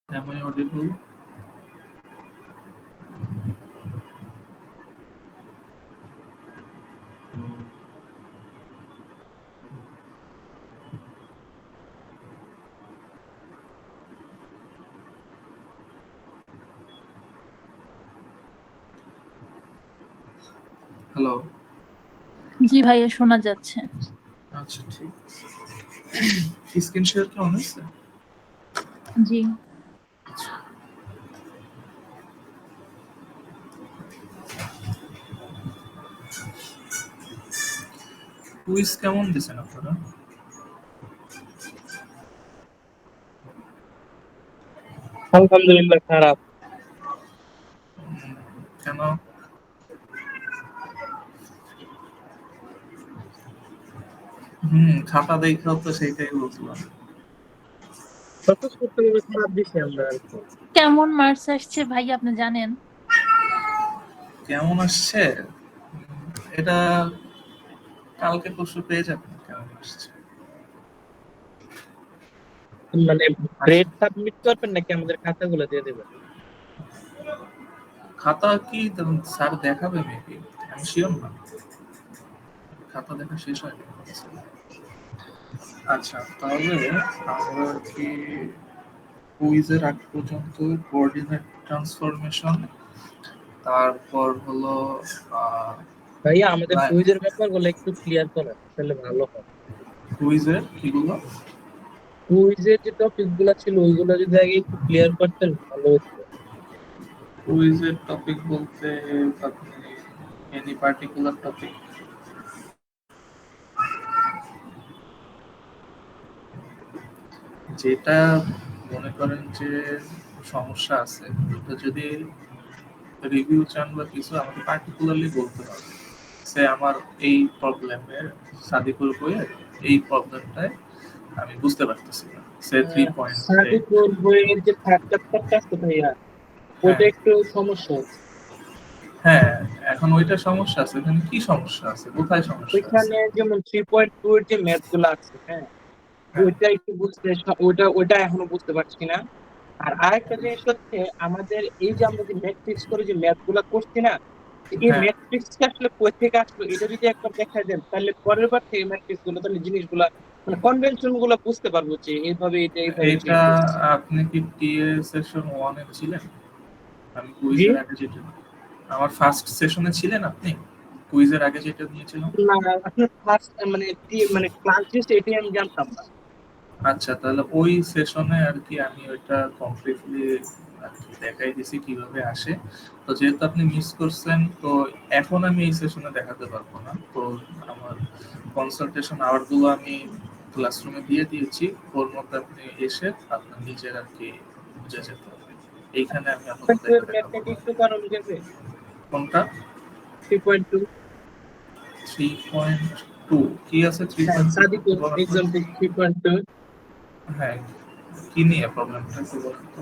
Am I audible? Hello. জি ভাইয়া, শোনা যাচ্ছে। আচ্ছা, ঠিক আছে। স্ক্রিন শেয়ার কি অন হয়েছে? জি। কুইজ কেমন দিছেন আপনারা? আলহামদুলিল্লাহ খারাপ। কেন? খাতা দেখাও তো সেইটাই বলছিলাম। খারাপ দিছি আমরা আর কি। কেমন মার্কস আসছে ভাই আপনি জানেন? কেমন আসছে? এটা কালকে পরশু পেয়ে যাবেন কেমন আসছে। মানে গ্রেড সাবমিট করবেন নাকি আমাদের খাতাগুলো দিয়ে দেবেন? খাতা কি স্যার দেখাবে মেবি, আমি শিওর না। খাতা দেখা শেষ হয়নি। আচ্ছা, তাহলে আমরা কি কুইজের আগ পর্যন্ত কোঅর্ডিনেট ট্রান্সফরমেশন, তারপর হলো ভাইয়া আমাদের কুইজের ব্যাপারগুলো একটু ক্লিয়ার করেন তাহলে ভালো হয়। কুইজের কিগুলো? কুইজের যে টপিক গুলো ছিল ওইগুলো যদি আগে একটু ক্লিয়ার করতেন ভালো হতো। কুইজের টপিক বলতে আপনি এনি পার্টিকুলার টপিক? যেটা মনে করেন যে সমস্যা আছে, ওটা যদি রিভিউ চান বা কিছু, আমাকে পার্টিকুলারলি বলতে হবে। সে আমার এই প্রবলেমের সাদিকুল বইয়ের এই প্রবলেমটায় আমি বুঝতে পারতেছি না, সে 3 পয়েন্টে। সাদিকুল বইয়ের যে থার্ড চ্যাপ্টারটা আছে ভাইয়া হ্যাঁ, ওটা একটু সমস্যা আছে। হ্যাঁ, এখন ওইটা সমস্যা আছে। এখানে কি সমস্যা আছে, কোথায় সমস্যা আছে? ওইখানে যেমন 3.2 এর যে ম্যাথ গুলো আছে, হ্যাঁ হ্যাঁ, ওইটা একটু বুঝতে ওইটা এখনো বুঝতে পারছি না। আর আরেকটা জিনিস হচ্ছে আমাদের এই যে আমরা যে ম্যাট্রিক্স করে যে ম্যাথ গুলা করছি না, এই হ্যাঁ, ম্যাট্রিক্সটা আসলে কই থেকে আসলো এটা যদি একবার দেখা দেন তাহলে পরের বার থেকে ম্যাট্রিক্স গুলো তাহলে জিনিসগুলা মানে কনভেনশন গুলো বুঝতে পারবো যে এইভাবে এটা এইভাবে এইটা চেঞ্জ হচ্ছে। আপনি কি টিএ সেশন 1 এ ছিলেন? আমি জি কুইজের আগে যেটা, আমার ফার্স্ট সেশনে ছিলেন আপনি? কুইজের আগে যেটা নিয়েছিলাম। না, আপনার ফার্স্ট মানে মানে ক্লাস লিস্ট এটি আমি জানতাম না। আচ্ছা, তাহলে ওই সেশনে আর কি আমি ওইটা কমপ্লিটলি আর কি দেখাই দিছি কিভাবে আসে। তো যেহেতু আপনি মিস করছেন, তো এখন আমি এই সেশনে দেখাতে পারবো না। তো আমার কনসালটেশন আওয়ার গুলো আমি ক্লাসরুমে দিয়ে দিয়েছি, ওর মধ্যে আপনি এসে আপনার নিজের আর কি বুঝে যেতে হবে। এইখানে আমি আপাতত এটা দেখাবো ম্যাথটা না। একটু করানো যাবে? কোনটা? 3.2। 3.2 কি আছে? হ্যাঁ 3.2 সাদিকুল বলেন তো। এক্সাম্পল 3.2। হ্যাঁ, কি নিয়ে প্রবলেমটা একটু বলেন তো।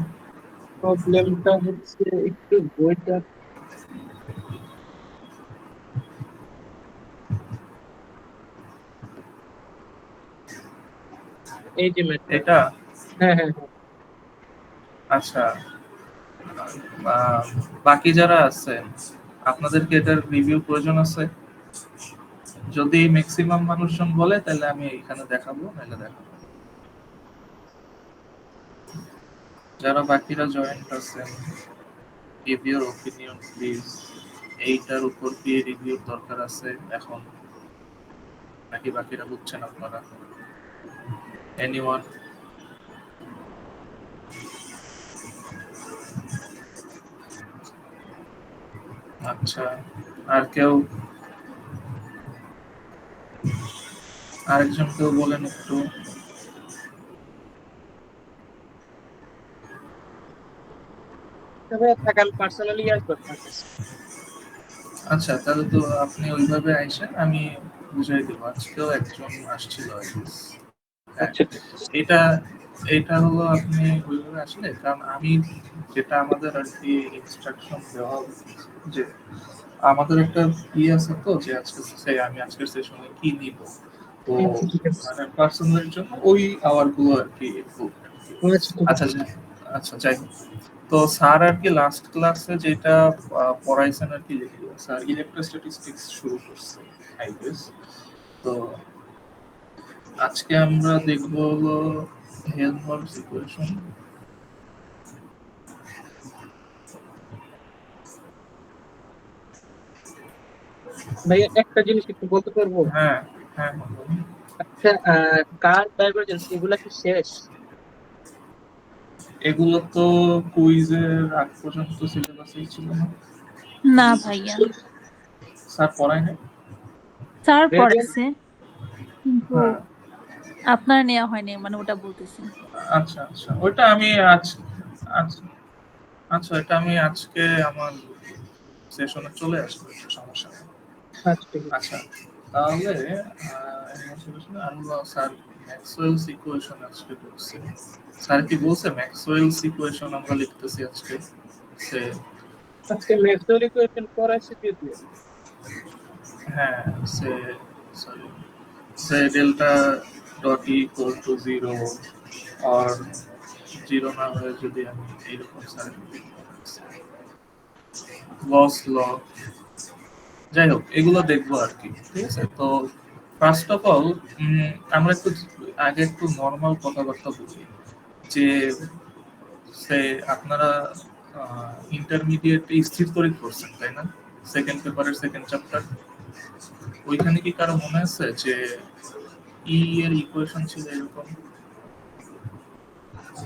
প্রবলেমটা হচ্ছে একটু বইটা এই যে ম্যাথটা। এটা? হ্যাঁ হ্যাঁ হ্যাঁ। আচ্ছা, বাকি যারা আছে আপনাদের কি এটার রিভিউ প্রয়োজন আছে? যদি ম্যাক্সিমাম মানুষজন বলে তাহলে আমি এখানে দেখাবো, নাহলে দেখাবো। যারা বাকিরা জয়েন্ট আছেন, গিভ ইউর ওপিনিয়ন প্লিজ। এইটার উপর দিয়ে রিভিউ দরকার আছে এখন, নাকি বাকিরা বুঝছেন আপনারা? এনিওয়ান? আচ্ছা, আর কেউ? আরেকজন কেউ বলেন একটু। তবে থাক আমি পার্সোনালি আসবো আপনার কাছে। আচ্ছা, তাহলে তো আপনি ওইভাবে আইসেন, আমি বুঝাই দেবো। আজকেও একজন আসছিল I guess। হ্যাঁ, আচ্ছা এটা এটা হলো আপনি ওইভাবে আসলে, কারণ আমি যেটা আমাদের আর কি ইনস্ট্রাকশন দেওয়া উচিত, যে আমাদের একটা আছে তো, যে আমি আজকের সেশনে কি নিব। তো আচ্ছা ঠিক আছে। মানে পার্সোনালের জন্য ওই আওয়ার গুলো আর কি booked। আচ্ছা ঠিক আচ্ছা, আছে। আচ্ছা যাই হোক, তো স্যার আর কি লাস্ট ক্লাসে যেটা পড়াইছেন আর কি, স্যার ইলেকট্রোস্ট্যাটিস্টিক্স শুরু করছে আই গেস। তো আজকে আমরা দেখবো হলো হেলমহোল্টজ ইকুয়েশন। ভাইয়া একটা জিনিস একটু বলতে পারবো? হ্যাঁ হ্যাঁ বলুন। আচ্ছা, কার ডাইভারজেন্স এগুলা কি শেষ? এগুলো তো কুইজের আগ পর্যন্ত সিলেবাসেই ছিল না, না ভাইয়া, স্যার পড়ায় নাই। Sir gradient? পড়াইছে কিন্তু হ্যাঁ আপনার নেওয়া হয়নি, মানে ওটা বলতেছি। আচ্ছা আচ্ছা, ওইটা আমি আজ আচ্ছা আচ্ছা এটা আমি আজকে আমার সেশনে চলে আসবো, একটু সমস্যা নেই। আচ্ছা ঠিক আছে। আচ্ছা তাহলে আল্লাহ স্যার ম্যাক্সওয়েলস ইকুয়েশন আজকে করছে। স্যার কি বলছে ম্যাক্সওয়েলস ইকুয়েশন আমরা লিখতেছি আজকে? সে আজকে ম্যাক্সওয়েল ইকুয়েশন পড়াইছে যদিও। হ্যাঁ say sorry say delta dot equal to zero আর জিরো না হয়ে যদি আমি এইরকম স্যার লস ল, যাই হোক এগুলো দেখবো আর কি, ঠিক আছে। তো ফার্স্ট অফ অল আমরা একটু আগে একটু নর্মাল কথাবার্তা বলি যে সে আপনারা ইন্টারমিডিয়েট স্থির তড়িৎ করছেন তাই না, সেকেন্ড পেপারের সেকেন্ড চ্যাপ্টার। ওইখানে কি কারো মনে আছে যে ই এর ইকুয়েশন ছিল এরকম?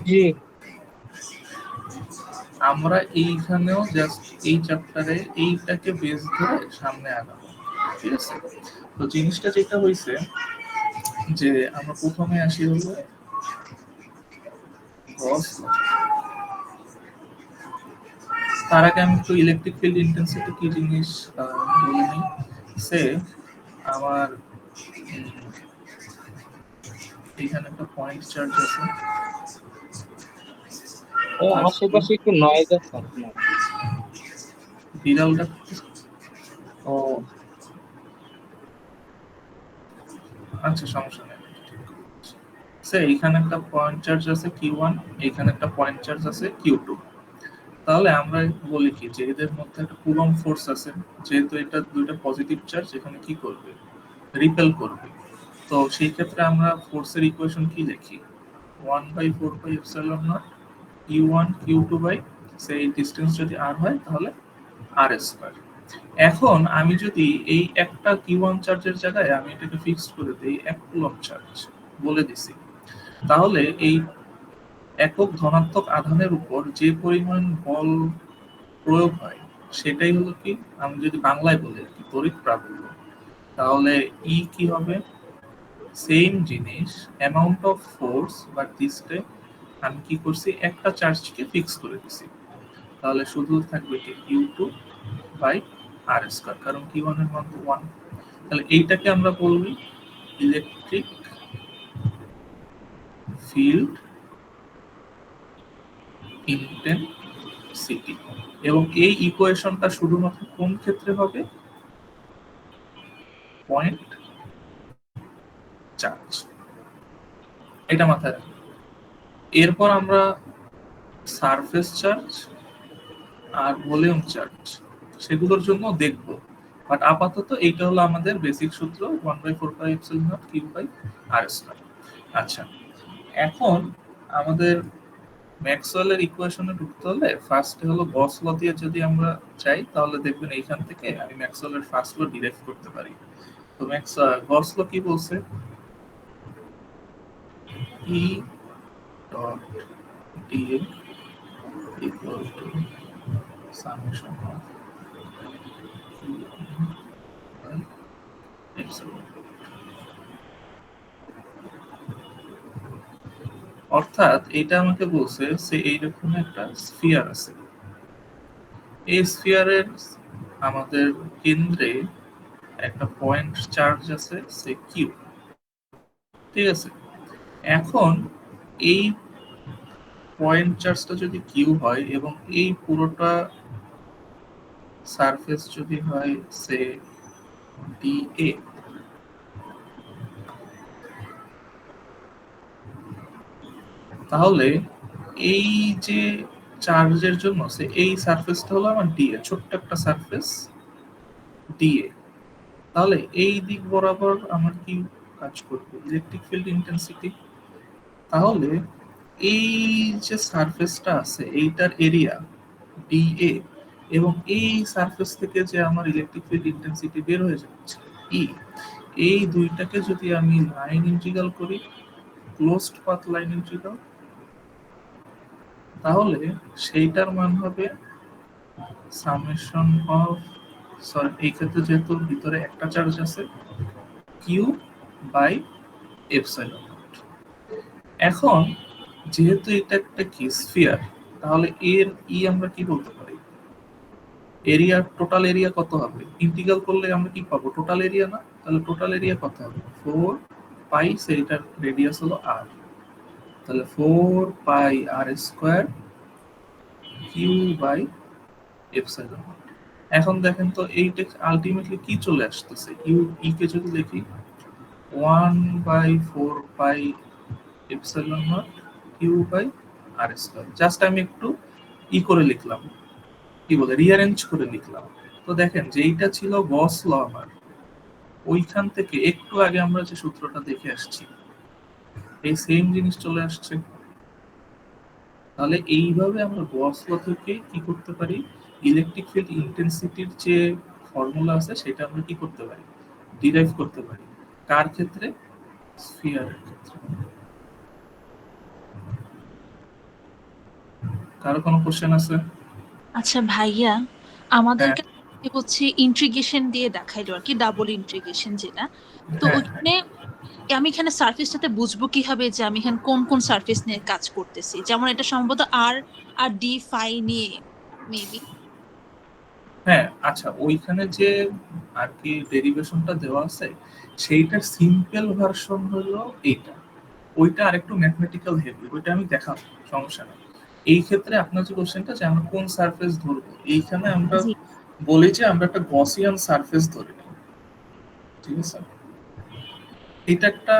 জি। আমরা এইখানেও জাস্ট এই চ্যাপ্টারে এইটাকে বেস ধরে সামনে আগাবো, ঠিক আছে। তো জিনিসটা যেটা হয়েছে যে আমরা প্রথমে আসি হলো গস ল। তার আগে আমি একটু ইলেকট্রিক ফিল্ড ইন্টেন্সিটি কি জিনিস বলে নিই। সে আমার এইখানে একটা পয়েন্ট চার্জ আছে, ও আশেপাশে একটু নয়েজ আছে আপনার। বিড়ালটা ও আচ্ছা সমস্যা নেই। সে এইখানে একটা পয়েন্ট চার্জ আছে Q1, এইখানে একটা পয়েন্ট চার্জ আছে Q2। তাহলে আমরা বলি কি যে এদের মধ্যে একটা কুলম্ব ফোর্স আছে, যেহেতু এটা দুইটা পজিটিভ চার্জ, এখানে কি করবে, রিপেল করবে। তো সেই ক্ষেত্রে আমরা ফোর্সের ইকুয়েশন কি লিখি, 1/4πε0 Q1 Q2 বাই সেই ডিসটেন্স যদি r হয় তাহলে r স্কয়ার। এখন আমি যদি এই একটা Q1 চার্জের জায়গায় আমি এটাকে ফিক্সড করে দিই 1 কুলম্ব চার্জ বলে দিছি, তাহলে এই একক ধনাত্মক আধানের উপর যে পরিমাণ বল প্রয়োগ হয় সেটাই হলো কি, আমি যদি বাংলায় বলি আর কি, তড়িৎ প্রাবল্য। তাহলে ই কি হবে, সেম জিনিস অ্যামাউন্ট অফ ফোর্স বাট দিসটে আমি কি করছি একটা চার্জকে ফিক্স করে দিছি, তাহলে শুধু থাকবে কি Q2 বাই আর স্কয়ার, কারণ Q1 এর মান তো 1। তাহলে এইটাকে আমরা বলবো ইলেকট্রিক ফিল্ড ইন্টেন্সিটি। এবং এই ইকুয়েশনটা শুধুমাত্র কোন ক্ষেত্রে হবে, পয়েন্ট চার্জ, এটা মাথায় রাখবেন। এরপর আমরা সারফেস চার্জ আর ভলিউম চার্জ সেগুলোর জন্য দেখব, বাট আপাতত এইটা হলো আমাদের বেসিক সূত্র 1/4πε0 Q/r²। আচ্ছা এখন আমাদের ম্যাক্সওয়েলের ইকুয়েশনে ঢুকতে হলে ফার্স্টে হলো গস ল দিয়ে যদি আমরা চাই, তাহলে দেখবেন এইখান থেকে আমি ম্যাক্সওয়েলের ফার্স্ট ল ডিরাইভ করতে পারি। তো গস ল কি বলছে, E dot DA equal to summation of epsilon. অর্থাৎ এটা আমাকে বলছে সে এইরকম একটা স্ফিয়ার আছে, এই স্ফিয়ারের আমাদের কেন্দ্রে একটা পয়েন্ট চার্জ আছে সে কিউ, ঠিক আছে। এখন এই পয়েন্ট চার্জটা যদি কিউ হয় এবং এই পুরোটা সারফেস যদি হয় সে ডিএ, তাহলে এই যে চার্জের জন্য এই সারফেসটা হলো আমার ডিএ, ছোট্ট একটা সারফেস ডিএ। তাহলে এই দিক বরাবর আমার কি কাজ করবে? Electric field intensity. তাহলে এই যে সারফেসটা আছে এইটার এরিয়া ডিএ, এবং এই সারফেস থেকে যে আমার ইলেকট্রিক ফিল্ড ইন্টেন্সিটি বের হয়ে যাচ্ছে ই, এই দুইটাকে যদি আমি লাইন ইন্টিগ্রাল করি, ক্লোজড পাথ লাইন ইন্টিগ্রাল, তাহলে সেইটার মান হবে সামেশন অফ, সরি এই ক্ষেত্রে যেহেতু ভিতরে একটা চার্জ আছে, কিউ বাই এপসাইলন নট। এখন যেহেতু এটা একটা কি স্ফিয়ার, তাহলে এর ই আমরা কি বলতে পারি? এরিয়া, টোটাল এরিয়া কত হবে? ইন্টিগ্রাল করলে আমরা কি পাবো? টোটাল এরিয়া না? তাহলে টোটাল এরিয়া কত হবে? 4 পাই, সেইটার রেডিয়াস হলো আর, তাহলে 4 পাই আর স্কয়ার কিউ বাই এপসাইলন। এখন দেখেন তো এইটা আলটিমেটলি কি চলে আসতেছে? ইউ ই কে যদি লিখি 1/4 pi epsilon naught q by r square, just আমি একটু ই করে লিখলাম, কি বলে রিঅ্যারেঞ্জ করে লিখলাম। তো দেখেন যেইটা ছিল গস ল আমার, ওইখান থেকে একটু আগে আমরা যে সূত্রটা দেখে আসছি, এই সেম জিনিস চলে আসছে। তাহলে এইভাবে আমরা গস ল থেকে কি করতে পারি? ইলেকট্রিক ফিল্ড ইন্টেন্সিটির যে ফর্মুলা আছে সেটা আমরা কি করতে পারি? ডিরাইভ করতে পারি। কার ক্ষেত্রে? স্ফিয়ারের ক্ষেত্রে। কারো কোনো কোশ্চেন আছে? আচ্ছা ভাইয়া, হ্যাঁ আমাদেরকে হচ্ছে ইন্টিগ্রেশন দিয়ে দেখাইলো আর কি, ডাবল ইন্টিগ্রেশন যেটা। তো হ্যাঁ ওইখানে আমি এখানে সারফেসটাতে বুঝবো কিভাবে যে আমি এখানে কোন কোন সারফেস নিয়ে কাজ করতেছি? যেমন এটা সম্ভবত আর আর ডি ফাই নিয়ে মেবি। হ্যাঁ, আচ্ছা ওইখানে যে আর কি ডেরিভেশনটা দেওয়া আছে, সেইটার সিম্পল ভার্সন হলো এইটা। ওইটা আরেকটু ম্যাথমেটিক্যাল হেভি, ওইটা আমি দেখাবো, সমস্যা নেই। এই ক্ষেত্রে আপনার যে কোশ্চেনটা যে আমরা কোন সারফেস ধরবো, এইখানে আমরা জি। বলি যে আমরা একটা গসিয়ান সারফেস ধরে নিই, ঠিক আছে? এটা একটা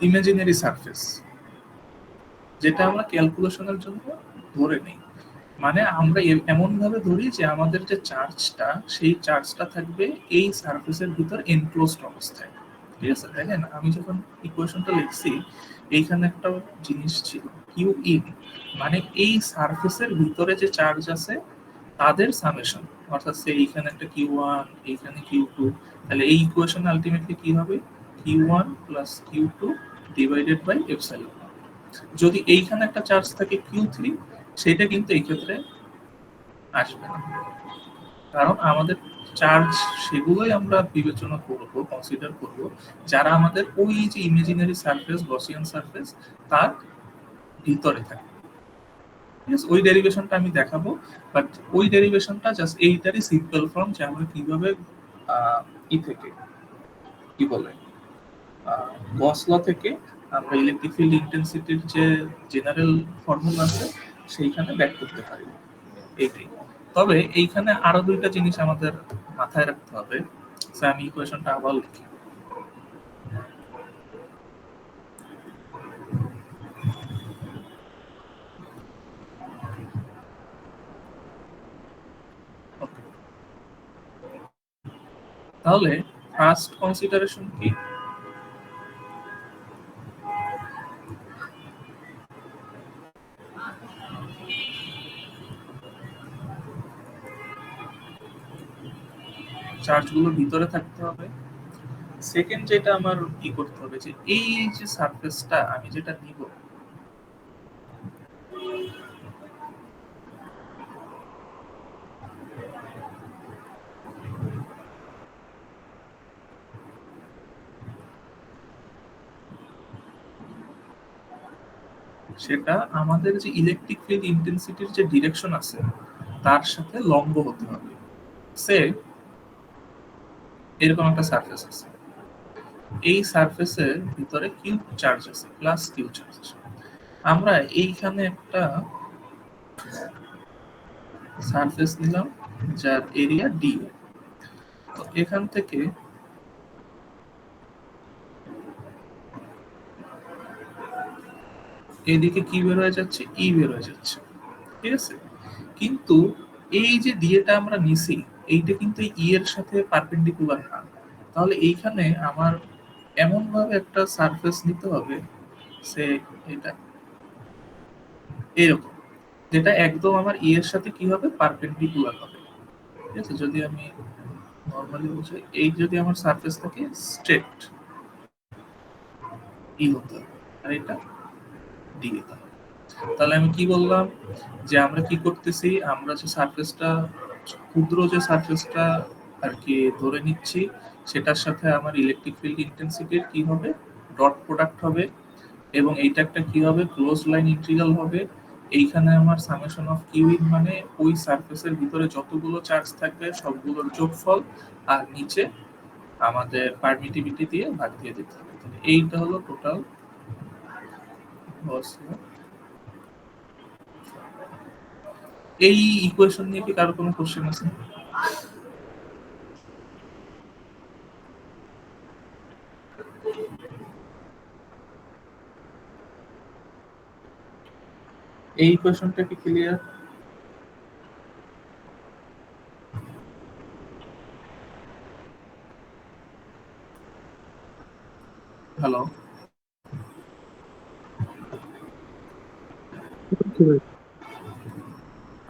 ইমাজিনারি সারফেস, যেটা আমরা ক্যালকুলেশনের জন্য ধরে নিই। মানে আমরা এমন ভাবে ধরি যে আমাদের যে চার্জটা, সেই চার্জটা থাকবে এই সারফেসের ভিতর এনক্লোজড অবস্থায়। ঠিক আছে, দেখেন আমি যখন ইকুয়েশনটা লিখছি, এইখানে একটা জিনিস ছিল কিউ ইন, মানে এই সারফেসের ভিতরে যে চার্জ আছে তাদের সামেশন, অর্থাৎ সে এইখানে একটা কিউ ওয়ান, এইখানে কিউ টু, তাহলে এই ইকুয়েশন আলটিমেটলি কি হবে? Q one plus q two divided by epsilon. যদি এইখানে একটা চার্জ থাকে কিউ থ্রি, সেটা কিন্তু এই ক্ষেত্রে আসবে না, কারণ আমাদের চার্জ সেগুলোই আমরা বিবেচনা করব, কনসিডার করব, যারা আমাদের ওই যে ইমাজিনারি সারফেস, গসিয়ান সারফেস, তার ভিতরে থাকে। ঠিক আছে, ওই ডেরিভেশনটা আমি দেখাবো, বাট ওই ডেরিভেশনটা জাস্ট এইটারই সিম্পল ফর্ম, যে আমরা কিভাবে ই থেকে কি বলে গস ল থেকে আমরা ইলেকট্রিক ফিল্ড ইন্টেন্সিটির যে জেনারেল ফর্মুলা আছে সেইখানে ব্যাক করতে পারি, এইটাই। তবে এইখানে আরো দুইটা জিনিস আমাদের মাথায় রাখতে হবে। আমি ইকুয়েশনটা আবার লিখি। Okay. তাহলে ফার্স্ট কনসিডারেশন কি? চার্জগুলো ভিতরে থাকতে হবে। সেকেন্ড যেটা আমার কি করতে হবে, যে এই যে সারফেসটা আমি যেটা নিব, সেটা আমাদের যে ইলেকট্রিক ফিল্ড ইন্টেন্সিটির যে ডিরেকশন আছে তার সাথে লম্ব হতে হবে। সে এরকম একটা সারফেস আছে, এই সারফেসের ভিতরে কিউ চার্জ আছে, প্লাস কিউ চার্জ আছে। আমরা এইখানে একটা সারফেস নিলাম যার এরিয়া ডি। তো এখান থেকে এদিকে কি বের হয়ে যাচ্ছে, ই বের হয়ে যাচ্ছে, ঠিক আছে। কিন্তু এই যে ডিএটা আমরা নিছি, এইটা কিন্তু ই এর সাথে পারপেন্ডিকুলার না। তাহলে এইখানে আমার এমন ভাবে একটা সারফেস নিতে হবে, সে এটা এরকম, যেটা একদম আমার ই এর সাথে কি হবে, পারপেন্ডিকুলার হবে, ঠিক আছে। যদি আমি নরমালি বুঝাই, এই যদি আমার সারফেস থাকে স্ট্রেট, ই হতে হবে, আর এটা ডি হতে হবে। তাহলে আমি কি বললাম, যে আমরা কি করতেছি, আমরা যে সারফেসটা, ক্ষুদ্র যে সারফেসটা আর কি ধরে নিচ্ছি, সেটার সাথে আমার ইলেকট্রিক ফিল্ড ইন্টেন্সিটির কি হবে, ডট প্রোডাক্ট হবে, এবং এইটা একটা কি হবে, ক্লোজ লাইন ইন্টিগ্রাল হবে। এইখানে আমার সামেশন অফ কিউইন মানে ওই সারফেসের ভিতরে যতগুলো চার্জ থাকবে সবগুলোর যোগফল, আর নিচে আমাদের পারমিটিভিটি দিয়ে ভাগ দিয়ে দিতে হবে। তাহলে এইটা হলো টোটাল গস ল। এই ইকুয়েশন নিয়ে কি কারো কোনো কোশ্চেন আছে? এই ইকুয়েশনটা কি ক্লিয়ার? হ্যালো,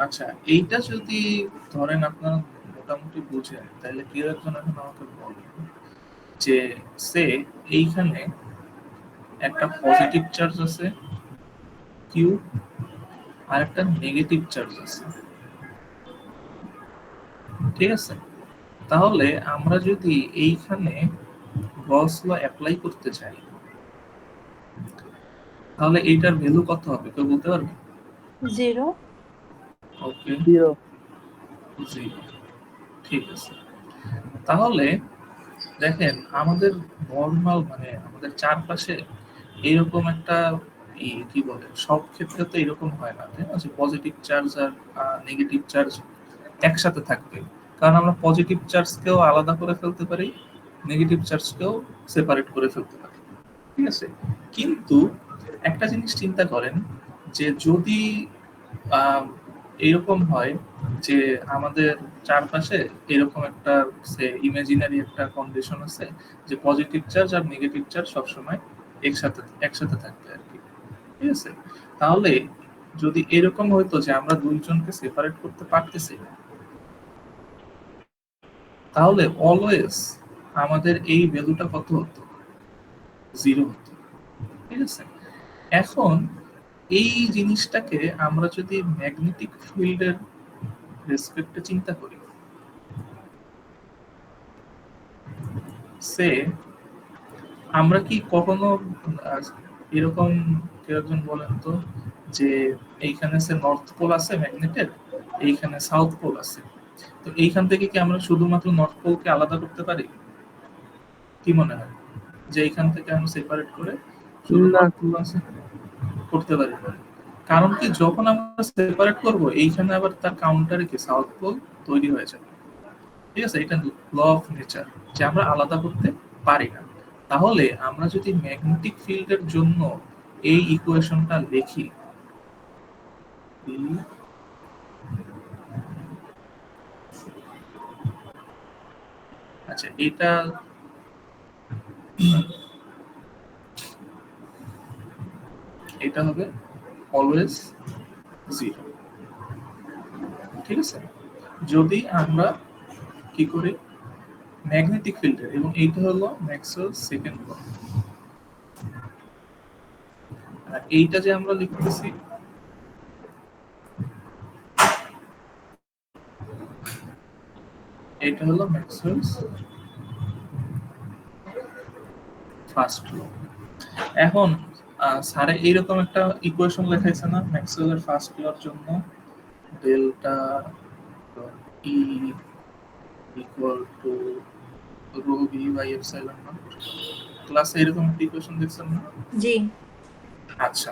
আচ্ছা, এইটা যদি ধরেন আপনারা মোটামুটি বুঝেন, তাহলে কেউ একজন এখন আমাকে বলেন যে সে এইখানে একটা পজিটিভ চার্জ আছে কিউ, আর একটা নেগেটিভ চার্জ আছে, ঠিক আছে। তাহলে আমরা যদি এইখানে গস ল অ্যাপ্লাই করতে চাই, তাহলে এইটার ভ্যালু কত হবে কেউ বলতে পারবে? 0। ওকে, 0। ঠিক আছে। তাহলে দেখেন, আমাদের নর্মাল মানে আমাদের চারপাশে এইরকম একটা কি বলে, সব ক্ষেত্রে তো এরকম হয় না, তাই না, যে পজিটিভ চার্জ আর নেগেটিভ চার্জ একসাথে থাকবে। কারণ আমরা পজিটিভ চার্জকেও আলাদা করে ফেলতে পারি, নেগেটিভ চার্জকেও সেপারেট করে ফেলতে পারি, ঠিক আছে। কিন্তু একটা জিনিস চিন্তা করেন, যে যদি আহ, এরকম হয় যে আমাদের চারপাশে এরকম একটা ইমাজিনারি একটা কন্ডিশন আছে, যে পজিটিভ চার্জ আর নেগেটিভ চার্জ সবসময় একসাথে একসাথে থাকবে আর কি, ঠিক আছে। তাহলে যদি এরকম হইতো যে আমরা দুইজনকে সেপারেট করতে পারতেছি না, তাহলে অলওয়েজ আমাদের এই ভ্যালুটা কত হতো, 0 হতো, ঠিক আছে। এখন এই জিনিসটাকে আমরা যদি ম্যাগনেটিক ফিল্ডের রেসপেক্টে চিন্তা করি, সে আমরা কি কখনো আহ, এরকম, কেউ একজন বলেন তো, যে এইখানে সে নর্থ পোল আছে ম্যাগনেটের, এইখানে সাউথ পোল আছে, তো এইখান থেকে কি আমরা শুধুমাত্র নর্থ পোলকে আলাদা করতে পারি? কি মনে হয়, যে এইখান থেকে আমরা সেপারেট করে শুধু না। নর্থ পোল আছে করতে পারি না? কারণ কি, যখন আমরা সেপারেট করব এইখানে আবার তার কাউন্টারে কি সাউথ পোল তৈরি হয়ে যাবে, ঠিক আছে। এটা ল অফ নেচার, যে আমরা আলাদা করতে পারি না। তাহলে আমরা যদি ম্যাগনেটিক ফিল্ডের জন্য এই ইকুয়েশনটা লিখি, আচ্ছা, এটা হবে অলওয়েজ 0, ঠিক আছে। যদি আমরা কি করি ম্যাগনেটিক ফিল্ডের, এবং এইটা হলো ম্যাক্সওয়েল সেকেন্ড ল, আর এইটা যে আমরা লিখতেছি, এটা হলো ম্যাক্সওয়েলস ফার্স্ট ল। এখন স্যারে এইরকম একটা ইকুয়েশন লেখাইছে না ম্যাক্সওয়েলের ফার্স্ট লর জন্য, delta E equal to rho V by epsilon naught, ক্লাসে এরকম একটা ইকুয়েশন দেখছেন না? জি। আচ্ছা,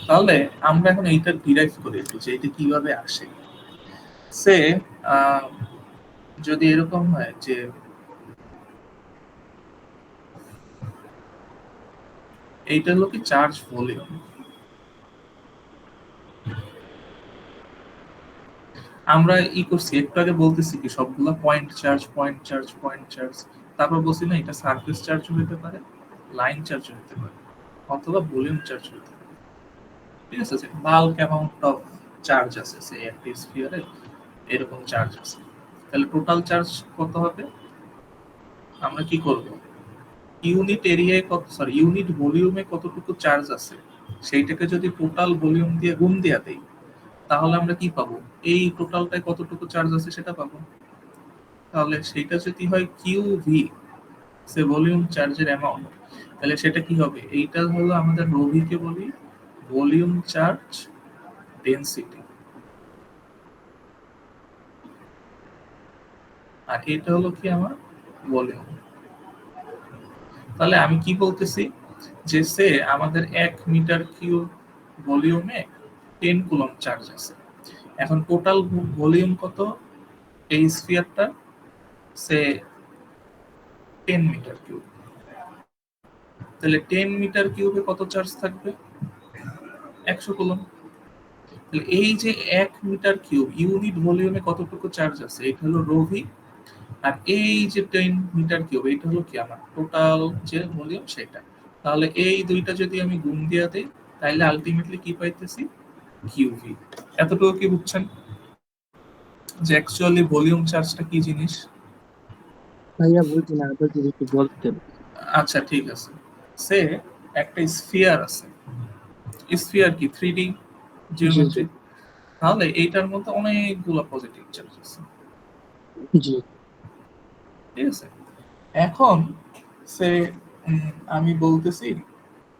তাহলে আমরা এখন এইটা ডিরাইভ করি একটু, যে এটা কিভাবে আসে। সে যদি এরকম হয় যে এইটা হলো কি চার্জ ভলিউম, আমরা করছি একটু আগে বলতেছি কি সবগুলা point charge point charge point charge, তারপর বলছি না এটা সারফেস চার্জ হতে পারে, লাইন চার্জ হতে পারে, অথবা ভলিউম চার্জ হতে পারে। ঠিক আছে, যে বাল্ক অ্যামাউন্ট অফ চার্জ আছে সে একটা স্ফিয়ারে এরকম চার্জ আছে, তাহলে টোটাল চার্জ কত হবে? আমরা কি করব, ইউনিট এরিয়ায় কত, সরি ইউনিট ভলিউমে কতটুকু চার্জ আছে সেইটাকে যদি টোটাল ভলিউম দিয়ে গুণ দেয়া দেই, তাহলে আমরা কি পাবো, এই টোটালটায় কতটুকু চার্জ আছে সেটা পাবো। তাহলে সেটা যদি হয় কিউ ভি, সে ভলিউম চার্জের অ্যামাউন্ট, তাহলে সেটা কি হবে, এইটা হলো আমাদের রো ভি কে বলি ভলিউম চার্জ ডেনসিটি, আর এটা হলো কি আমার ভলিউম। তাহলে আমি কি বলতেছি, যে সে আমাদের 1 মিটার কিউব ভলিউমে 10 কুলম্ব চার্জ আছে। এখন টোটাল ভলিউম কত এই স্ফিয়ারটা, সে 10 মিটার কিউব, তাহলে 10 মিটার কিউবে কত চার্জ থাকবে, 100 কুলম্ব। তাহলে এই যে 1 মিটার কিউব ইউনিট ভলিউমে কতটুকু চার্জ আছে, এটা হলো রো ভি, আর এই যে 10 মিটার কিউব এটা হলো কি আমার টোটাল যে ভলিউম সেটা। তাহলে এই দুইটা যদি আমি গুণ দিয়ে দেই, তাহলে আলটিমেটলি কি পাইতেছি, কিউভি। এতটুকু কি বুঝছেন যে অ্যাকচুয়ালি ভলিউম চার্জটা কি জিনিস? ভাইয়া বুঝি না, তো যদি একটু বলতেন। আচ্ছা ঠিক আছে, সে একটা স্ফিয়ার আছে, স্ফিয়ার কি 3D জি জি জিওমেট্রি, তাহলে এইটার মধ্যে অনেকগুলো পজিটিভ চার্জ আছে। জি ঠিক আছে, এখন সে আমি বলতেছি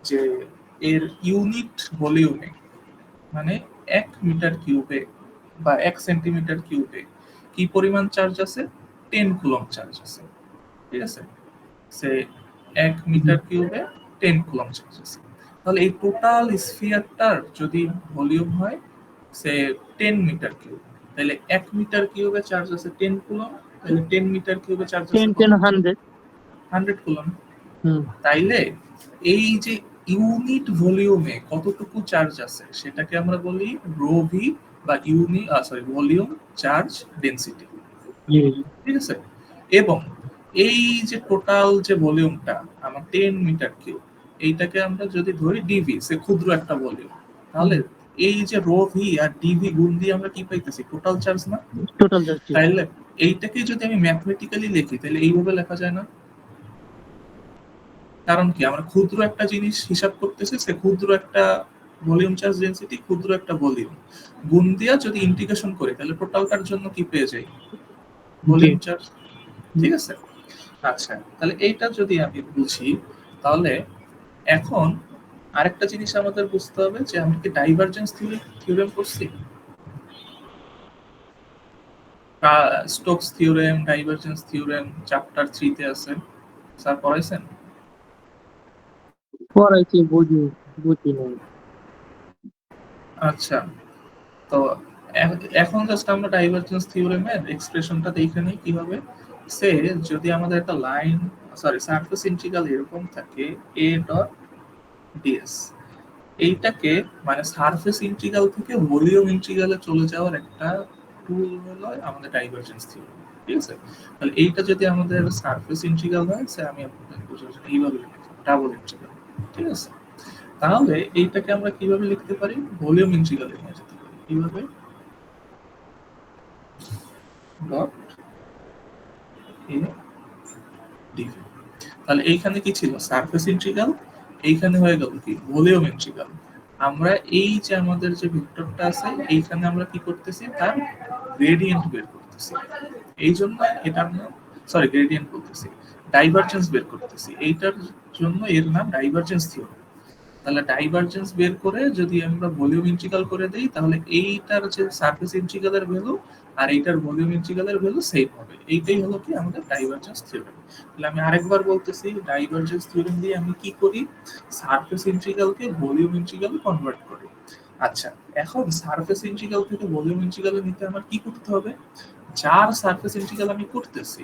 যে এর ইউনিট ভলিউমে, মানে 1 মিটার কিউবে বা 1 সেন্টিমিটার কিউবে কি পরিমাণ চার্জ আছে, 10 কুলম্ব চার্জ আছে। ঠিক আছে, সে 1 মিটার কিউবে 10 কুলম্ব চার্জ আছে। তাহলে এই টোটাল স্ফিয়ারটার যদি ভলিউম হয় সে 10 মিটার কিউব, তাহলে 1 মিটার কিউবে চার্জ আছে 10 কুলম্ব, তাহলে 10 মিটার কিউবে চার্জ আছে 10 কত, 100। 100 কুলম্ব। হুম তাইলে এই যে ইউনিট ভলিউমে কতটুকু চার্জ আছে সেটাকে আমরা বলি রো ভি বা ভলিউম চার্জ ডেনসিটি। জি ঠিক আছে, এবং এই যে টোটাল যে ভলিউমটা আমার 10 মিটার কিউব, এইটাকে আমরা যদি ধরি ডিভি, সে ক্ষুদ্র একটা ভলিউম, তাহলে এই যে রো ভি আর ডিভি গুণ দিয়ে আমরা কি পাইতেছি, টোটাল চার্জ না? টোটাল যাচ্ছে। তাইলে এইটাকে যদি আমি ম্যাথমেটিক্যালি লিখি তাহলে এইভাবে লেখা যায় না? কারণ কি, আমরা ক্ষুদ্র একটা জিনিস হিসাব করতেছি, সে ক্ষুদ্র একটা ভলিউম চার্জ ডেনসিটি, ক্ষুদ্র একটা ভলিউম, গুণ দিয়া যদি ইন্টিগ্রেশন করি তাহলে টোটালটার জন্য কি পেয়ে যাই, ভলিউম চার্জ। ঠিক আছে, আচ্ছা তাহলে এইটা যদি আমি বুঝি, তাহলে এখন আরেকটা জিনিস আমাদের বুঝতে হবে যে আমি কি ডাইভারজেন্স থিওরেম করছি, Stokes theorem, divergence theorem chapter 3 তে আছে, স্যার পড়াইছেন? পড়াইছি, বুঝি বুঝি নাই। আচ্ছা, তো এখন জাস্ট আমরা ডাইভারজেন্স থিওরেমের এক্সপ্রেশনটা দেখে নিই কিভাবে। সে যদি আমাদের একটা লাইন, সারফেস ইন্টিগ্রাল এরকম থাকে এ ডট ডিএস, এইটাকে মানে সারফেস ইন্টিগ্রাল থেকে ভলিউম ইন্টিগ্রালে চলে যাওয়ার একটা টুল হলো আমাদের ডাইভারজেন্স থিওরেম। ঠিক আছে, তাহলে এইটা যদি আমাদের সারফেস ইন্টিগ্রাল হয়, সে আমি আপনাদের বোঝার জন্য এইভাবে লিখি ডাবল ইন্টিগ্রাল। ঠিক আছে, তাহলে এইটাকে আমরা কিভাবে লিখতে পারি, ভলিউম ইন্টিগ্রালে নিয়ে যেতে পারি কিভাবে, ডট এ ডিভি। তাহলে এইখানে কি ছিল, সারফেস ইন্টিগ্রাল, এইখানে হয়ে গেল কি ভলিউম ইন্টিগ্রাল। আমরা এই যে আমাদের যে ভেক্টরটা আছে এইখানে আমরা কি করতেছি, তার গ্রেডিয়েন্ট বের করতেছি, এই জন্য এটার নাম, গ্রেডিয়েন্ট বলতেছি, ডাইভারজেন্স বের করতেছি, এইটার জন্য এর নাম ডাইভারজেন্স থিওরেম। তাহলে ডাইভারজেন্স বের করে যদি আমরা ভলিউম ইন্টিগ্রাল করে দেই, তাহলে এইটার যে সারফেস ইন্টিগ্রালের ভ্যালু আর এইটার ভলিউম ইন্টিগ্রালের ভ্যালু সেম হবে। এইটাই হলো কি আমাদের ডাইভারজেন্স থিওরেম। তাহলে আমি আরেকবার বলতেছি, ডাইভারজেন্স থিওরেম দিয়ে আমি কি করি, সারফেস ইন্টিগ্রালকে ভলিউম ইন্টিগ্রালে কনভার্ট করি। আচ্ছা, এখন সারফেস ইন্টিগ্রাল থেকে ভলিউম ইন্টিগ্রালে নিতে আমার কি করতে হবে, যার সারফেস ইন্টিগ্রাল আমি করতেছি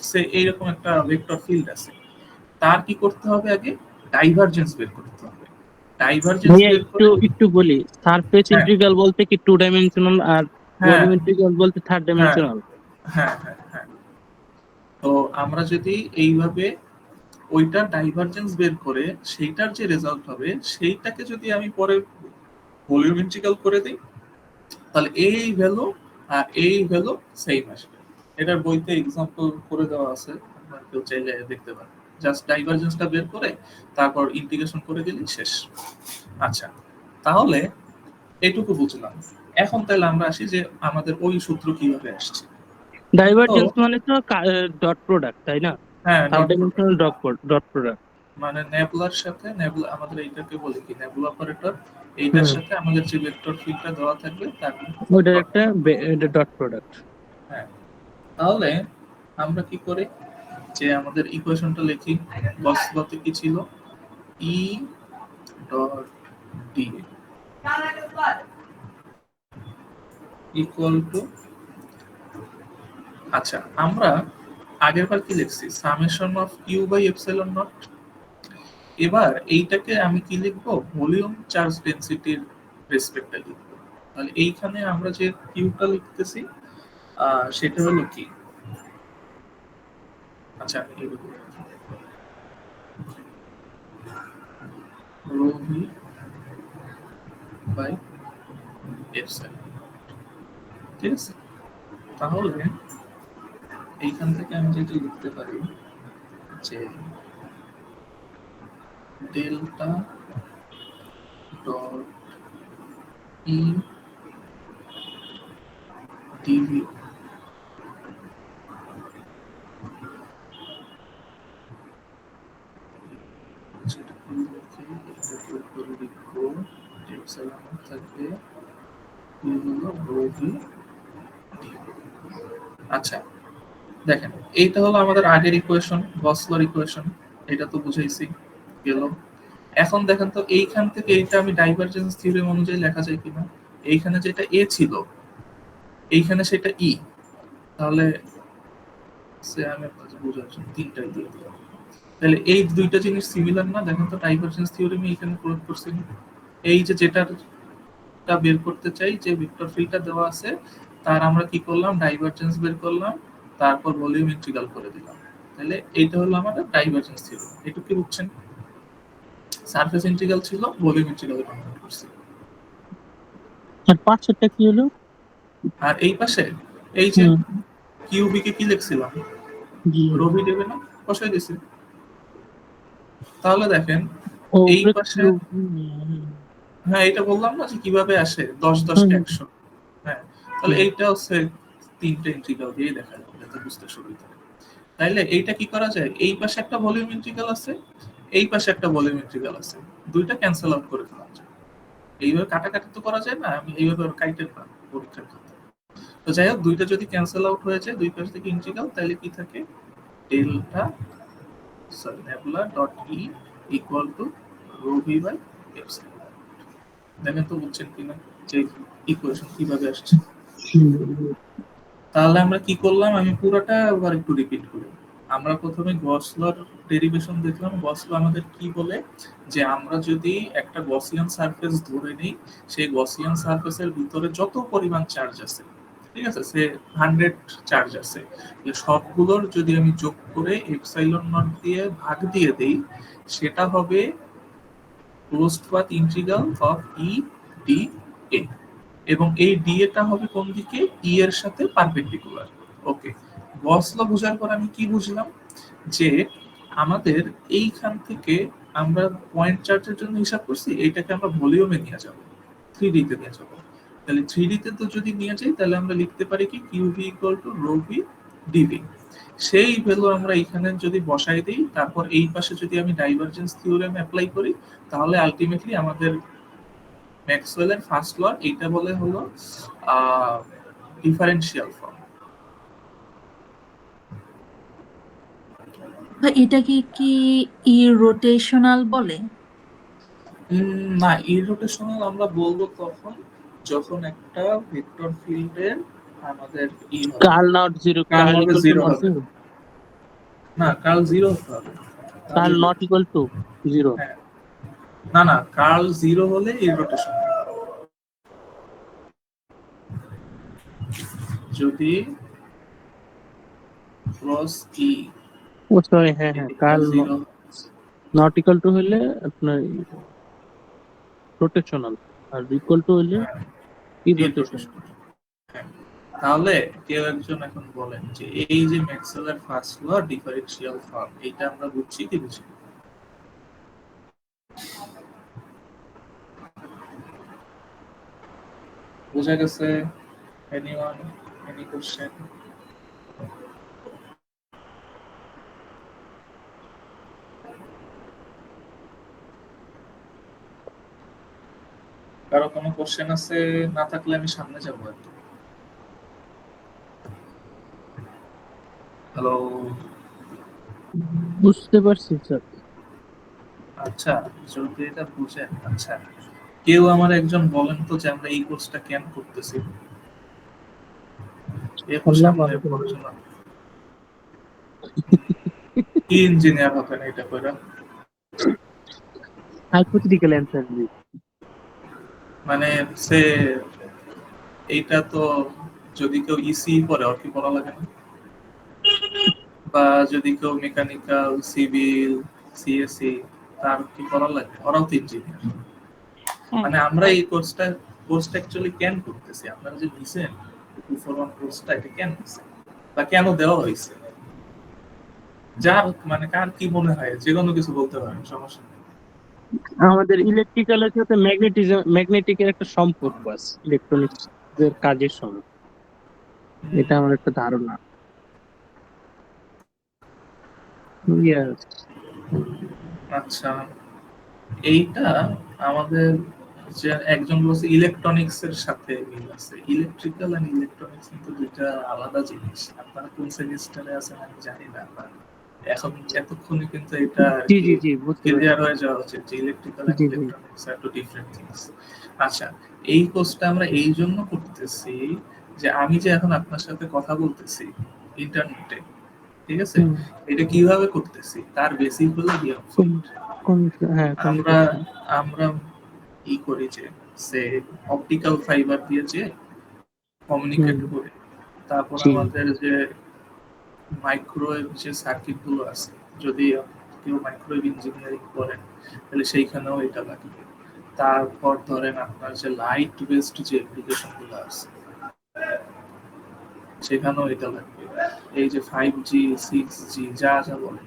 সে এইরকম একটা ভেক্টর ফিল্ড আছে, তার কি করতে হবে, আগে ডাইভারজেন্স বের করতে হবে। ডাইভারজেন্স ভাইয়া বের একটু করে, একটু বলি, সারফেস হ্যাঁ ইন্টিগ্রাল বলতে কি 2 ডাইমেনশনাল আর হ্যাঁ ভলিউমেট্রিক্যাল বলতে থার্ড হ্যাঁ ডাইমেনশনাল। হ্যাঁ হ্যাঁ হ্যাঁ। তো আমরা যদি এইভাবে ওইটা ডাইভারজেন্স বের করে সেইটার যে রেজাল্ট হবে সেইটাকে যদি আমি পরে ভলিউম ইন্টিগ্রাল করে দিই, তাহলে এই ভ্যালু আর এই ভ্যালু সেম আসবে। এটার বইতে এক্সাম্পল করে দেওয়া আছে, আপনারা কেউ চাইলে দেখতে পারেন। জাস্ট ডাইভারজেন্সটা বের করে তারপর ইন্টিগ্রেশন করে দিলেই শেষ। আচ্ছা, তাহলে এটুকু বুঝলাম। এখন তাহলে আমরা আসি যে আমাদের ওই সূত্র কিভাবে আসছে। তো ডাইভারজেন্স মানে তো ডট প্রোডাক্ট, তাই না? হ্যাঁ, third dot product dimensional dot product. মানে নেবুলার সাথে নেবুলা, আমাদের এইটাকে বলি কি নেবুলা অপারেটর, এইটার সাথে আমাদের যে ভেক্টর ফিল্ডটা দেওয়া থাকবে তার ওইটার ডট একটা প্রোডাক্ট। Dot product. হ্যাঁ, তাহলে আমরা কি করি যে আমাদের ইকুয়েশনটা লিখি। গসলতে কি ছিল? E dot D equal to, আচ্ছা আমরা আগের বার কি লিখছি? Summation of q by epsilon naught. এবার এইটাকে আমি কি লিখবো? ভলিউম চার্জ ডেনসিটির রেসপেক্টে লিখবো। তাহলে এইখানে আমরা যে কিউটা লিখতেছি সেটা হলো কি, আচ্ছা আমি এইভাবে লিখি, রো ভি বাই এপসাইলন। ঠিক আছে, তাহলে এইখান থেকে আমি যেটা লিখতে পারি যে ডেল্টা ডট ই ডিভি যেটা করে লিখে এটাকে উপরে লিখবো, এপসাইলন থাকবে কি হলো রো ভি ডিভি। আচ্ছা দেখেন, এইটা হলো আমাদের আগের ইকুয়েশন, গসলার ইকুয়েশন। এটা তো বুঝাইছি গেল। এখন দেখেন তো এইখান থেকে এইটা আমি ডাইভারজেন্স থিওরেম অনুযায়ী লেখা যায় কিনা। এইখানে যেটা এ ছিল এইখানে সেটা ই, তাহলে সে আমি আপনাদের বোঝার জন্য তিনটাই দিয়ে দিলাম। তাহলে এই দুইটা জিনিস সিমিলার না? দেখেন তো ডাইভারজেন্স থিওরেমে এখানে প্রয়োগ করছি। এই যে যেটাটা বের করতে চাই, যে ভেক্টর ফিল্ডটা দেওয়া আছে তার আমরা কি করলাম? ডাইভারজেন্স বের করলাম, তারপর ভলিউম ইন্টিগ্রাল করে দিলাম। তাহলে এইটা হলো আমাদের ডাইভারজেন্স থিওরেম। এটুকু কি বুঝছেন? সারফেস ইন্টিগ্রাল ছিল, ভলিউম ইন্টিগ্রালে কনভার্ট করছি। আর পাঁচটা কি হলো? আর এই পাশে এই যে কিউবি কে কি লিখছিলাম? রবি দেবে না, বসাই দিছি। তাহলে দেখেন এই পাশে, হ্যাঁ এটা বললাম না যে কিভাবে আসে 10 10 কে 100। হ্যাঁ, তাহলে এইটা হচ্ছে তিনটে ইন্টিগ্রাল দিয়ে দেখা যাবে যাতে বুঝতে সুবিধা হয়। তাইলে এইটা কি করা যায়? এই পাশে একটা ভলিউম ইন্টিগ্রাল আছে, এই পাশে একটা ভলিউম ইন্টিগ্রাল আছে, দুইটা ক্যান্সেল আউট করে ফেলা যায়। এইভাবে কাটাকাটি তো করা যায় না, আমি এইভাবে কাইটেন না পরীক্ষার ক্ষেত্রে। তো যাই হোক, দুইটা যদি ক্যান্সেল আউট হয়ে যায় দুই পাশ থেকে ইন্টিগ্রাল, তাহলে কি থাকে? Delta nabla dot E equal to rho V by epsilon. দেখেন তো বুঝছেন কিনা যে ইকুয়েশন কিভাবে আসছে। তাহলে আমরা কি করলাম? আমি পুরোটা আবার একটু রিপিট করি। আমরা প্রথমে গসলার ডেরিভেশন দেখলাম। গসল আমাদের কি বলে যে আমরা যদি একটা গসিয়ান সারফেস ধরে নিই, সেই গসিয়ান সারফেসের ভিতরে যত পরিমাণ চার্জ আছে, ঠিক আছে, সে 100 চার্জ আছে, সবগুলোর যদি আমি যোগ করে এপসাইলন নট দিয়ে ভাগ দিয়ে দেই, সেটা হবে closed path integral of E D A. এবং এই ডিএ টা হবে কোন দিকে? ই এর সাথে পারপেন্ডিকুলার। ওকে, গস ল বোঝার পর আমি কি বুঝলাম? যে আমাদের এইখান থেকে আমরা পয়েন্ট চার্জের জন্য হিসাব করছি, এইটাকে আমরা ভলিউমে নিয়ে যাব, 3D তে নিয়ে যাব। তাহলে 3D তে তো যদি নিয়ে যাই, তাহলে আমরা লিখতে পারি কি q v equal to rho V d V. সেই ভ্যালু আমরা এখানে যদি বসাই দিই, তারপর এই পাশে যদি আমি ডাইভারজেন্স থিওরেম অ্যাপ্লাই করি, তাহলে আলটিমেটলি আমাদের ম্যাক্সওয়েলের ফার্স্ট ল এইটা বলে হলো ডিফারেনশিয়াল ফর্ম। এটাকে কি ইরোটেশনাল বলে? না, ইরোটেশনাল আমরা বলবো তখন যখন একটা ভেক্টর ফিল্ডের আমাদের ই হবে, curl not zero, curl curl হবে ইকুয়াল টু জিরো নট হবে। জিরো, না, কার্ল জিরো হতে হবে। Curl not equal to zero. হ্যাঁ, না না, কার্ল জিরো হলে ইরোটেশন। যদি ক্রস ই ও সরি, হ্যাঁ হ্যাঁ, curl zero not equal to হলে আপনার রোটেশনাল, আর ইকুয়াল টু হলে ইরোটেশনাল। হ্যাঁ, তাহলে কেউ একজন এখন বলেন যে এই যে ম্যাক্সওয়েলের ফার্স্ট ল ডিফারেনশিয়াল ফর্ম, এটা আমরা বুঝছি কি বুঝি? বোঝা গেছে? Anyone, any question? কারো কোনো কোশ্চেন আছে? না থাকলে আমি সামনে যাবো একটু। হ্যালো। বুঝতে পারছি স্যার। আচ্ছা, যদি এটা বুঝেন, আচ্ছা কেউ আমার একজন বলেন তো যে আমরা এই কোর্সটা কেন করতেছি? এরপর আল্লাহ সামনে ভালো করে। পড়াশোনা কি ইঞ্জিনিয়ার হবেন এটা করে? হাইপোথেটিক্যাল অ্যান্সার দিই। মানে সে এইটা তো যদি কেউ ইসি পড়ে ওর কি পড়া লাগে না? বা যদি কেউ মেকানিক্যাল, সিভিল, সিএসসি তার কি পড়া লাগে? ওরাও তো ইঞ্জিনিয়ার। মানে আমরা এই কোর্সটা অ্যাকচুয়ালি কেন করতেছি? আপনারা যে দিছেন 241 কোর্সটা, এটা কেন দিছেন বা কেন দেওয়া হয়েছে? যার মানে কার কি মনে হয় যে কোনো কিছু বলতে পারেন, সমস্যা নেই। আমাদের ইলেকট্রিক্যালের সাথে ম্যাগনেটিকের একটা সম্পর্ক আছে, ইলেকট্রনিক্স এর কাজের সঙ্গে। এটা আমার একটা ধারণা। Yes. আচ্ছা, এইটা আমাদের যে একজন বলছে ইলেকট্রনিক্স এর সাথে মিল আছে। ইলেকট্রিক্যাল এন্ড ইলেকট্রনিক্স কিন্তু দুইটা আলাদা জিনিস। আপনারা কোন সেমিস্টারে আছেন আমি জানি না, বা এখন এতক্ষণে কিন্তু এটা আর জি কি জি জি, বুঝতে পারছি। ক্লিয়ার হয়ে যাওয়া উচিত যে ইলেকট্রিক্যাল এন্ড জি জি। ইলেকট্রনিক্স আর টু ডিফারেন্ট থিংস। আচ্ছা, এই কোর্সটা আমরা এই জন্য করতেছি যে আমি যে এখন আপনার সাথে কথা বলতেছি ইন্টারনেটে, ঠিক আছে, হুম, এটা কিভাবে করতেছি তার বেসিক হলো বিয়ার ফিল্ড। হ্যাঁ, আমরা কমিউনিকেশন। আমরা ই করি যে সে অপটিক্যাল ফাইবার দিয়ে যে হুম, কমিউনিকেট করে, তারপর জি আমাদের যে মাইক্রোওয়েভ যে সার্কিট গুলো আছে, যদি কেউ মাইক্রোওয়েভ ইঞ্জিনিয়ারিং করেন তাহলে সেইখানেও এটা লাগবে। তারপর ধরেন আপনার যে লাইট বেসড যে অ্যাপ্লিকেশন গুলো আছে সেখানেও এটা লাগবে। এই যে 5G 6G যা যা বলে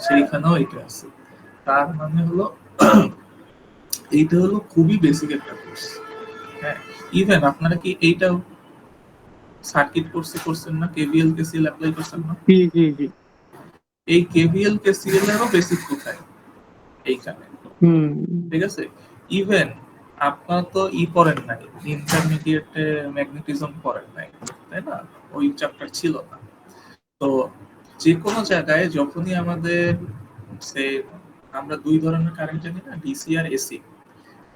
সেইখানেও এটা আছে। তার মানে হলো এইটা হলো খুবই বেসিক একটা কোর্স। হ্যাঁ, ইভেন আপনারা কি এইটা সার্কিট কোর্সে করছেন না? কেভিএল কেসিএল অ্যাপ্লাই করছেন না? জি জি জি। এই কেভিএল কেসিএল এরও বেসিক কোথায়? এইখানে। হুম ঠিক আছে, ইভেন আপনারা তো পড়েন নাই, ইন্টারমিডিয়েটে ম্যাগনেটিজম পড়েন নাই, তাই না? ওই চ্যাপ্টার ছিল না। তো যে কোনো জায়গায় যখনই আমাদের সে আমরা দুই ধরনের কারেন্ট জানি না, ডিসি আর এসি,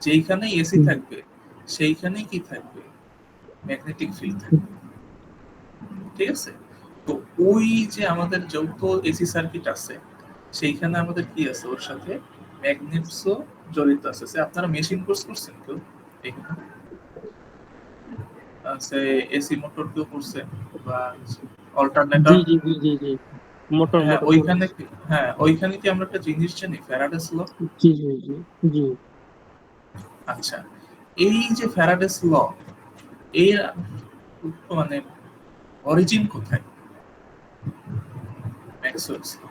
যেইখানে এসি হুম থাকবে সেইখানেই কি থাকবে? ম্যাগনেটিক ফিল্ড থাকবে। ঠিক আছে, তো ওই যে আমাদের যত এসি সার্কিট আছে সেইখানে আমাদের কি আছে? ওর সাথে ম্যাগনেটসও জড়িত আছে। সে আপনারা মেশিন কোর্স করছেন কেউ এখানে? সে এসি মোটর কেউ করছেন বা জি অল্টারনেটর? জি জি জি জি। মোটর হ্যাঁ মোটর ওইখানে পড়েছি। হ্যাঁ ওইখানে কি আমরা একটা জিনিস জানি, ফ্যারাডেস ল? জি জি জি জি। আচ্ছা, এই যে ফ্যারাডেস ল এর মানে অরিজিন কোথায়? ম্যাক্সওয়েলস ল।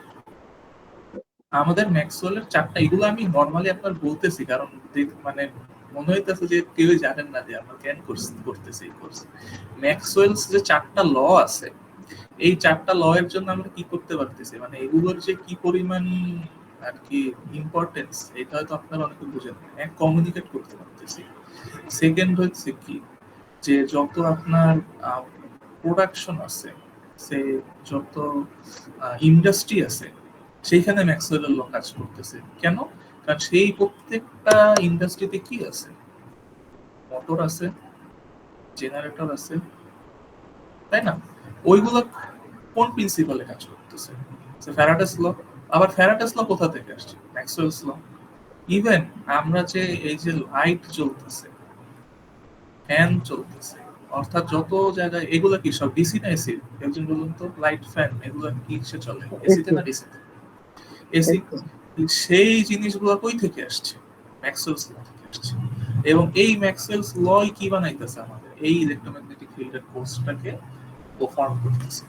আমাদের ম্যাক্সওয়েলের চারটা, এগুলো আমি নরমালি আপনার বলতেছি কারণ মানে মনে হইতেছে যে কেউ জানেন না যে আমরা কেন করতেছি এই কোর্স। ম্যাক্সওয়েলস যে চারটা ল আছে, এই চারটা ল এর জন্য আমরা কি করতে পারতেছি, মানে এগুলোর যে কি পরিমাণ আর কি ইম্পর্টেন্স, এটা হয়তো আপনারা অনেকে বুঝেন না। এক, কমিউনিকেট করতে পারতেছি। সেকেন্ড হচ্ছে কি, যে যত আপনার প্রোডাকশন আছে, সে যত ইন্ডাস্ট্রি আছে সেইখানে ম্যাক্সওয়েলের ল কাজ করতেছে। কেন? কারণ সেই প্রত্যেকটা ইন্ডাস্ট্রিতে কি আছে? মোটর আছে, জেনারেটর আছে, তাই না? ওইগুলো কোন প্রিন্সিপালে কাজ করতেছে? Faraday's law. আবার ফ্যারাডেস ল কোথা থেকে আসছে? ম্যাক্সওয়েলস ল। ইভেন আমরা যে এই যে লাইট জ্বলতেছে, ফ্যান চলতেছে, অর্থাৎ যত জায়গায় এগুলো কি সব ডিসি না এসি? একজন বলুন তো, লাইট ফ্যান এগুলো কি সে চলে, এসিতে না ডিসিতে? এসি। সেই জিনিসগুলো কই থেকে আসছে? ম্যাক্সওয়েলস ল থেকে আসছে। এবং এই ম্যাক্সওয়েলস লই কি বানাইতেছে আমাদের এই ইলেকট্রোম্যাগনেটিক ফিল্ডের কোর্সটাকে ফর্ম করতেছে।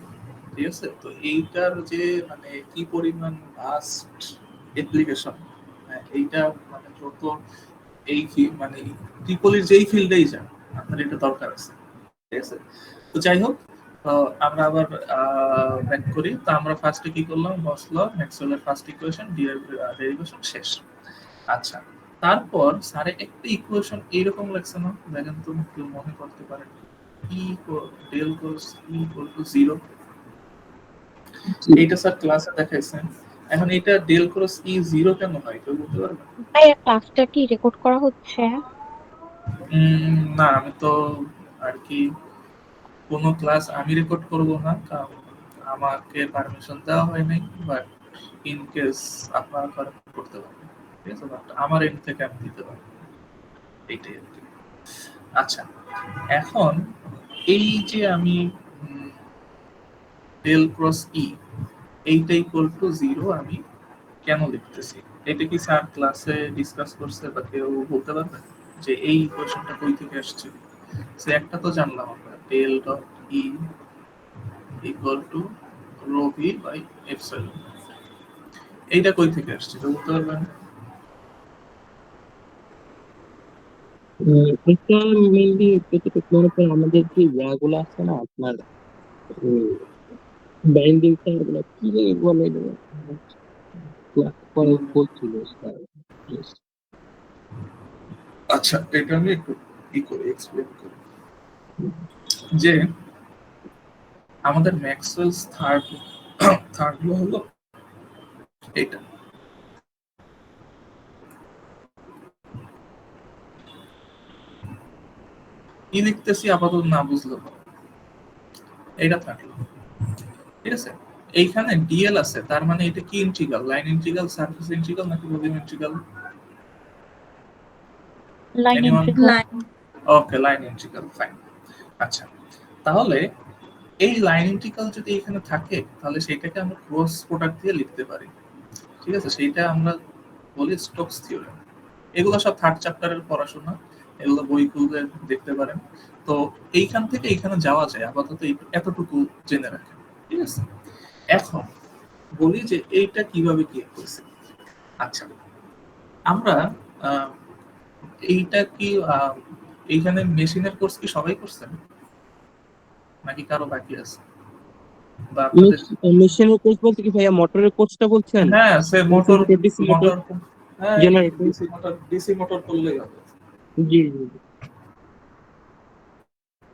ঠিক আছে, তো এইটার যে মানে কি পরিমাণ ভাস্ট অ্যাপ্লিকেশন, এইটা মানে যত এই মানে ট্রিপলির যেই ফিল্ডেই যান আপনার এটা দরকার আছে। ঠিক আছে, তো যাই হোক, আমরা আবার ব্যাক করি। তো আমরা ফার্স্টে কি করলাম, গস ল, ম্যাক্সওয়েলের ফার্স্ট ইকুয়েশন, ডেরিভেশন শেষ। আচ্ছা, তারপর স্যারে একটা ইকুয়েশন এইরকম লাগছে না, দেখেন তো কেউ মনে করতে পারেন, E del cross E equal to 0। এইটা স্যার ক্লাসে দেখাইছেন। এখন এটা ডেল ক্রস ই 0 কেন হয় কেউ বলতে পারবেন? ভাইয়া ক্লাসটা কি রেকর্ড করা হচ্ছে? না, আমি তো আর কি কোনো ক্লাস আমি রেকর্ড করব না, কারণ আমাকে পারমিশন দেওয়া হয় নাই। বাট ইন কেস আপনারা করতে পারেন, ঠিক আছে, বাট আমার এন্ড থেকে আমি দিতে পারবো, এইটাই আর কি। আচ্ছা, এখন এই যে আমি ডেল ক্রস ই এইটা ইকুয়াল টু 0 আমি কেন লিখতেছি, এটা কি স্যার ক্লাসে ডিসকাস করছে বা কেউ বলতে পারবে যে এই ইকুয়েশনটা কই থেকে আসছে? সে একটা তো জানলাম আমরা, del dot E equal to rho V by epsilon. এইটা কই থেকে আসছে কেউ বলতে পারবেন? এটা মেইনলি যতটুকু মনে পড়ে আমাদের যে ইয়াগুলো আছে না আপনার বাইন্ডিং গুলো কি জানি বলে ক্লাস করে বলছিল স্যার। আচ্ছা, এটা আমি একটু এক্সপ্লেন করি যে আমাদের ম্যাক্সওয়েলস থার্ড ল হলো এটা। কি লিখতেছি আপাতত না বুঝলে এটা থাকলো। ঠিক আছে, এইখানে ডিএল আছে, তার মানে এটা কি integral, line integral, surface integral নাকি volume integral? Line anyone? Integral. Okay, line integral, fine. আচ্ছা, তাহলে এই লাইন ইন্টিগ্রাল যদি এখানে থাকে তাহলে সেটাকে আমরা ক্রস প্রোডাক্ট দিয়ে লিখতে পারি। ঠিক আছে, সেইটা আমরা বলি স্টোকস থিওরেম। এগুলো সব থার্ড চ্যাপ্টারের পড়াশোনা, এগুলো বই খুলে দেখতে পারেন। তো এইখান থেকে এইখানে যাওয়া যায়, আপাতত এতটুকু জেনে রাখেন। ঠিক আছে, এখন বলি যে এইটা কিভাবে কি করছে। আচ্ছা, আমরা এইটা কি এইখানে মেশিনের কোর্স কি সবাই করছেন নাকি কারো বাকি আছে? বা আপনাদের মেশিনের কোর্স বলতে কি ভাইয়া মোটরের কোর্সটা বলছেন? হ্যাঁ, সে মোটর ডিসি মোটর মোটর হ্যাঁ, জেনারেটর। ডিসি মোটর করলেই হবে। জি জি।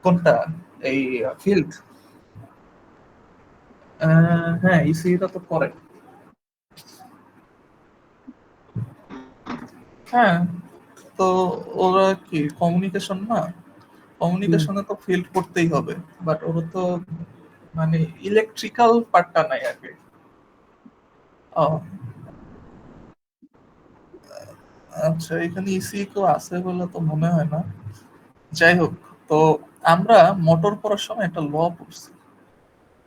কোনটা? এই ফিল্ড? হ্যাঁ, ইসিটা তো করে। হ্যাঁ, তো ওরা কি কমিউনিকেশন না, কমিউনিকেশনে তো ফিল্ড করতেই হবে, বাট ওরা তো মানে ইলেকট্রিক্যাল পার্টটা নাই আর কি। ও আচ্ছা, এখানে ইসি কেউ আছে বলে তো মনে হয় না। যাই হোক, তো আমরা মোটর পড়ার সময় একটা ল পড়ছি,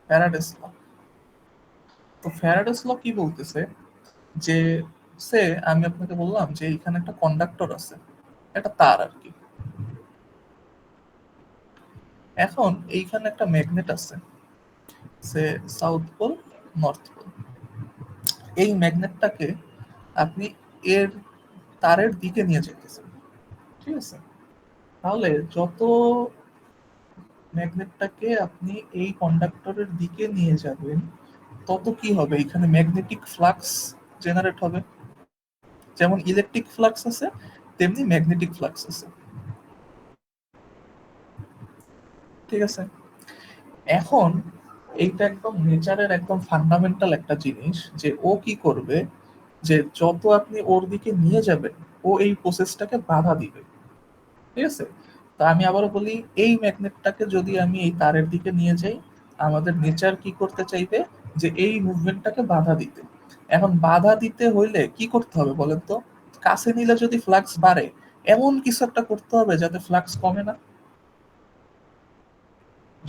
ফ্যারাডেস ল। তো ফ্যারাডেস ল কি বলতেছে যে আমি আপনাকে বললাম যে এখানে একটা কন্ডাক্টর আছে, একটা তার আর কি। এখন এইখানে একটা ম্যাগনেট আছে, সে সাউথ পোল, নর্থ পোল। এই ম্যাগনেটটাকে আপনি এর তারের দিকে নিয়ে যেতেছেন। ঠিক আছে, তাহলে যত ম্যাগনেটটাকে আপনি এই কন্ডাক্টরের দিকে নিয়ে যাবেন তত কি হবে, এখানে ম্যাগনেটিক ফ্লাক্স জেনারেট হবে। যেমন ইলেকট্রিক ফ্লাক্স আছে তেমনি ম্যাগনেটিক ফ্লাক্স আছে। ঠিক আছে, এখন এইটা একদম নেচারের একদম ফান্ডামেন্টাল একটা জিনিস যে ও কি করবে, যে যত আপনি ওর দিকে নিয়ে যাবেন ও এই প্রসেসটাকে বাধা দিবে। ঠিক আছে, তা আমি আবারও বলি, এই ম্যাগনেটটাকে যদি আমি এই তারের দিকে নিয়ে যাই, আমাদের নেচার কি করতে চাইবে, যে এই মুভমেন্টটাকে বাধা দিতে। এখন বাধা দিতে হইলে কি করতে হবে বলেন তো? কাছে নিলে যদি ফ্লাক্স বাড়ে, এমন কিছু একটা করতে হবে যাতে ফ্লাক্স কমে না।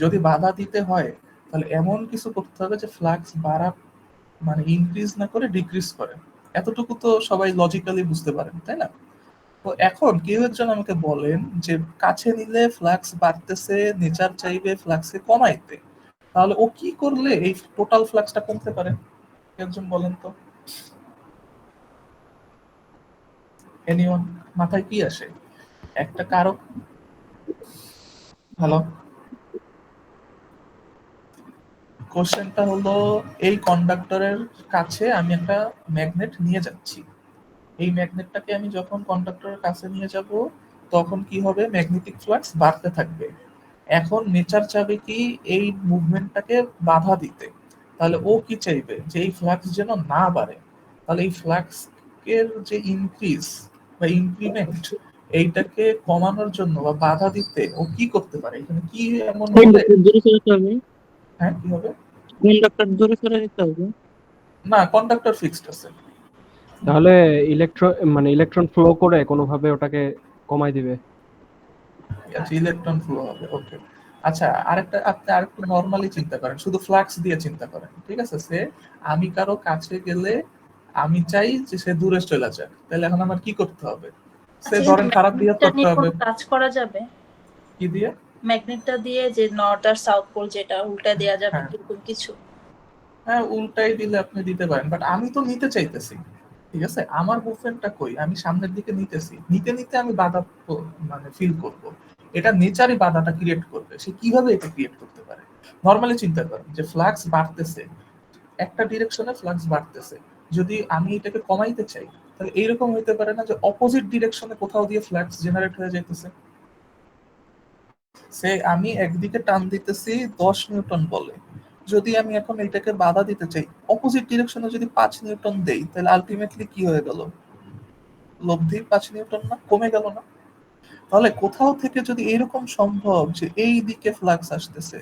যদি বাধা দিতে হয় তাহলে এমন কিছু করতে হবে যে ফ্লাক্স বাড়া মানে ইনক্রিজ না করে ডিক্রিজ করে। এতটুকু তো সবাই লজিক্যালি বুঝতে পারেন, তাই না? তো এখন কেউ একজন আমাকে বলেন যে কাছে নিলে ফ্লাক্স বাড়তেছে, নেচার চাইবে ফ্লাক্সকে কমাইতে, তাহলে ও কি করলে এই টোটাল ফ্লাক্সটা কমতে পারে? কেউ একজন বলেন তো। এনিওয়ান, মাথায় কি আসে? একটা কারক। হ্যালো, কোশ্চেনটা হলো, এই কন্ডাক্টরের কাছে আমি একটা ম্যাগনেট নিয়ে যাচ্ছি। এই ম্যাগনেটটাকে আমি যখন কন্ডাক্টরের কাছে নিয়ে যাব তখন কি হবে? ম্যাগনেটিক ফ্লাক্স বাড়তে থাকবে। এখন নেচার চাবে কি এই মুভমেন্টটাকে বাধা দিতে, তাহলে ও কি চাইবে? যে এই ফ্লাক্স যেন না বাড়ে। তাহলে এই ফ্লাক্স এর যে ইনক্রিজ বা ইনক্রিমেন্ট, এইটাকে কমানোর জন্য বা বাধা দিতে ও কি করতে পারে? এখানে কি এমন হবে? কন্ডাক্টর দূরে সরাতে হবে। হ্যাঁ, কি হবে? কন্ডাক্টর দূরে সরে দিতে হবে। না, কন্ডাক্টর ফিক্সড আছে। তাহলে ইলেকট্রন ফ্লো করে কোনোভাবে ওটাকে কমাই দিবে। আচ্ছা, ইলেকট্রন ফ্লো হবে, ওকে। আচ্ছা, আরেকটা, আপনি আরেকটু নরমালি চিন্তা করেন, শুধু ফ্লাক্স দিয়ে চিন্তা করেন, ঠিক আছে? সে আমি কারো কাছে গেলে আমি চাই যে সে দূরে চলে যাক, তাহলে এখন আমার কি করতে হবে? সে আচ্ছা, ধরেন খারাপ বিহেভ ম্যাগনেটটা করতে নিয়ে হবে। কোনো কাজ করা যাবে? কি দিয়ে? ম্যাগনেটটা দিয়ে যে নর্থ আর সাউথ পোল যেটা উল্টা দেয়া যাবে হ্যাঁ, এরকম কিছু? হ্যাঁ, উল্টাই দিলে আপনি দিতে পারেন, বাট আমি তো নিতে চাইতেছি, ঠিক আছে? আমার মুভমেন্টটা কই? আমি সামনের দিকে নিতেছি, নিতে নিতে আমি বাধা মানে ফিল করব। এটা নেচারই বাধাটা ক্রিয়েট করবে। সে কিভাবে এটা ক্রিয়েট করতে পারে? নরমালি চিন্তা করেন যে ফ্লাক্স বাড়তেছে, একটা ডিরেকশনে ফ্লাক্স বাড়তেছে, যদি আমি এটাকে কমাইতে চাই তাহলে এইরকম হইতে পারে না যে অপোজিট ডিরেকশনে কোথাও দিয়ে ফ্লাক্স জেনারেট হয়ে যাইতেছে? সে আমি একদিকে টান দিতেছি 10 নিউটন বলে, যদি আমি এখন এটাকে বাধা দিতে চাই অপোজিট ডিরেকশনে যদি 5 নিউটন দেই, তাহলে আলটিমেটলি কি হয়ে গেল? লব্ধি 5 নিউটন না, কমে গেল না? তাহলে কোথাও থেকে যদি এরকম সম্ভব যে এই দিকে ফ্লাক্স আসতেছে,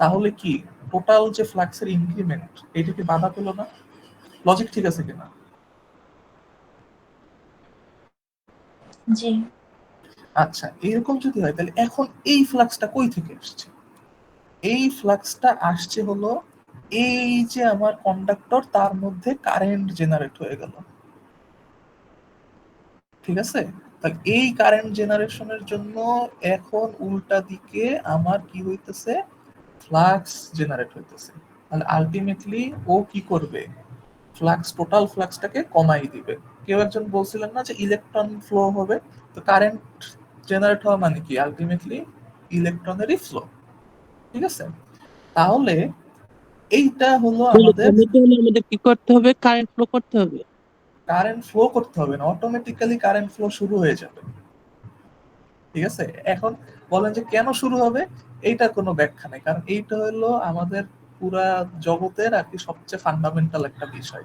তাহলে কি টোটাল যে ফ্লাক্সের ইনক্রিমেন্ট এইটাকে বাধা পেল না? লজিক ঠিক আছে কিনা? জি। আচ্ছা, এরকম যদি হয় তাহলে এখন এই ফ্লাক্সটা কই থেকে আসছে? এই ফ্লাক্সটা আসছে হলো এই যে আমার কন্ডাক্টর, তার মধ্যে কারেন্ট জেনারেট হয়ে গেল, ঠিক আছে? তাহলে এই কারেন্ট জেনারেশনের জন্য এখন উল্টা দিকে আমার কি হইতেছে? ফ্লাক্স জেনারেট হইতেছে। তাহলে আলটিমেটলি ও কি করবে? ফ্লাক্স, টোটাল ফ্লাক্সটাকে কমাই দিবে। কেউ একজন বলছিলেন না যে ইলেকট্রন ফ্লো হবে, তো কারেন্ট জেনারেট হওয়া মানে কি? আলটিমেটলি ইলেকট্রনেরই ফ্লো, ঠিক আছে? তাহলে এইটা হলো আমাদের। কমাতে হলে আমাদের কি করতে হবে? কারেন্ট ফ্লো করতে হবে। কারেন্ট ফ্লো করতে হবে না, অটোমেটিক্যালি কারেন্ট ফ্লো শুরু হয়ে যাবে, ঠিক আছে? এখন বলেন যে কেন শুরু হবে? এইটা কোনো ব্যাখ্যা নেই, কারণ এইটা হলো আমাদের পুরা জগতের আর কি সবচেয়ে ফান্ডামেন্টাল একটা বিষয়,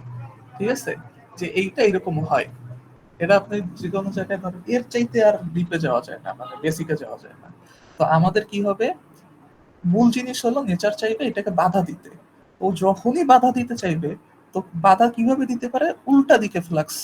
ঠিক আছে? যে এইটা এরকম হয়। এটা আপনি যে কোনো জায়গায় ধরেন, এর চাইতে আর ডিপে যাওয়া যায় না, মানে বেসিকে যাওয়া যায় না। তো আমাদের কি হবে? মূল জিনিস হলো নেচার চাইবে এটাকে বাধা দিতে। ও যখনই বাধা দিতে চাইবে, তো বাধা কিভাবে দিতে পারে? উল্টা দিকে ফ্লাক্স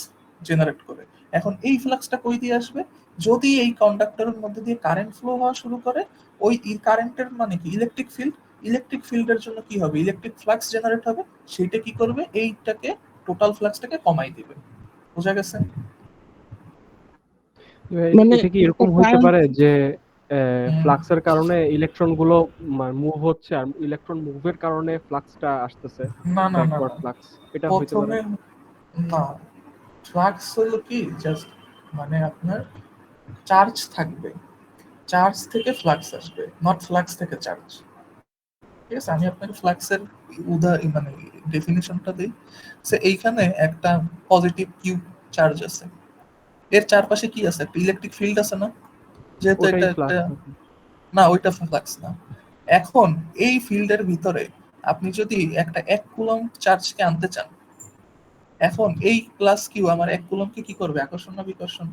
জেনারেট করে। এখন এই ফ্লাক্সটা কই দিয়ে আসবে? যদি এই কন্ডাক্টরের মধ্যে দিয়ে কারেন্ট ফ্লো হওয়া শুরু করে, ওই কারেন্টের মানে কি? Electric field. ইলেকট্রিক ফিল্ডের জন্য কি হবে? ইলেকট্রিক ফ্লাক্স জেনারেট হবে। সেইটা কি করবে? এইটাকে, টোটাল ফ্লাক্সটাকে কমাই দিবে। বোঝা গেছে? মানে এটা কি এরকম হইতে পারে যে হুম, ফ্লাক্সের কারণে ইলেকট্রন গুলো মুভ হচ্ছে, আর ইলেকট্রন মুভের কারণে ফ্লাক্সটা আসতেছে, না না না ব্যাকওয়ার্ড না, ফ্লাক্স, এটা হইতে পারে? প্রথমে না। ফ্লাক্স হলো কি? জাস্ট মানে আপনার চার্জ থাকবে, চার্জ থেকে ফ্লাক্স আসবে, নট ফ্লাক্স থেকে চার্জ, ঠিক আছে? আমি আপনাকে ফ্লাক্সের মানে ডেফিনিশনটা দিই। সে এইখানে একটা পজিটিভ কিউ চার্জ আছে, এর চারপাশে কি আছে? একটা ইলেকট্রিক ফিল্ড আছে না? যেহেতু ওটাই এটা একটা, ফ্লাক্স। না ওইটা ফ্লাক্স না। এখন এই ফিল্ডের ভিতরে আপনি যদি একটা 1 কুলম্ব চার্জকে আনতে চান, এখন এই প্লাস কিউ আমার 1 কুলম্বকে কি করবে? আকর্ষণ না বিকর্ষণ?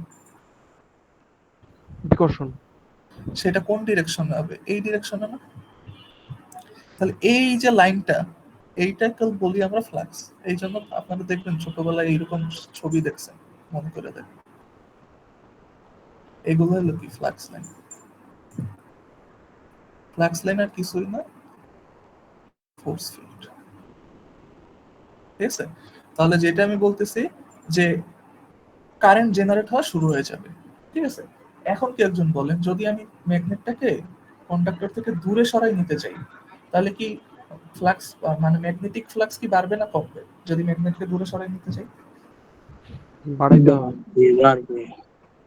বিকর্ষণ। সেটা কোন ডিরেকশনে হবে? এই ডিরেকশনে না? তাহলে এই যে লাইনটা, এইটাকে বলি আমরা ফ্লাক্স। এই জন্য আপনারা দেখবেন ছোটবেলায় এইরকম ছবি দেখছেন, মনে করে দেখেন, এগুলো হলো কি? Flux line. ফ্লাক্স লাইন আর কিছুই না, ফোর্স ফিল্ড। ঠিক আছে, তাহলে যেটা আমি বলতেছি যে কারেন্ট জেনারেট হওয়া শুরু হয়ে যাবে। ঠিক আছে, এখন কি একজন বলেন, যদি আমি ম্যাগনেটটাকে কন্ডাক্টর থেকে দূরে সরাই নিতে চাই, তাহলে কি ফ্লাক্স মানে ম্যাগনেটিক ফ্লাক্স কি বাড়বে না কমবে যদি ম্যাগনেটকে দূরে সরাই নিতে চাই? বাড়াইতে হবে।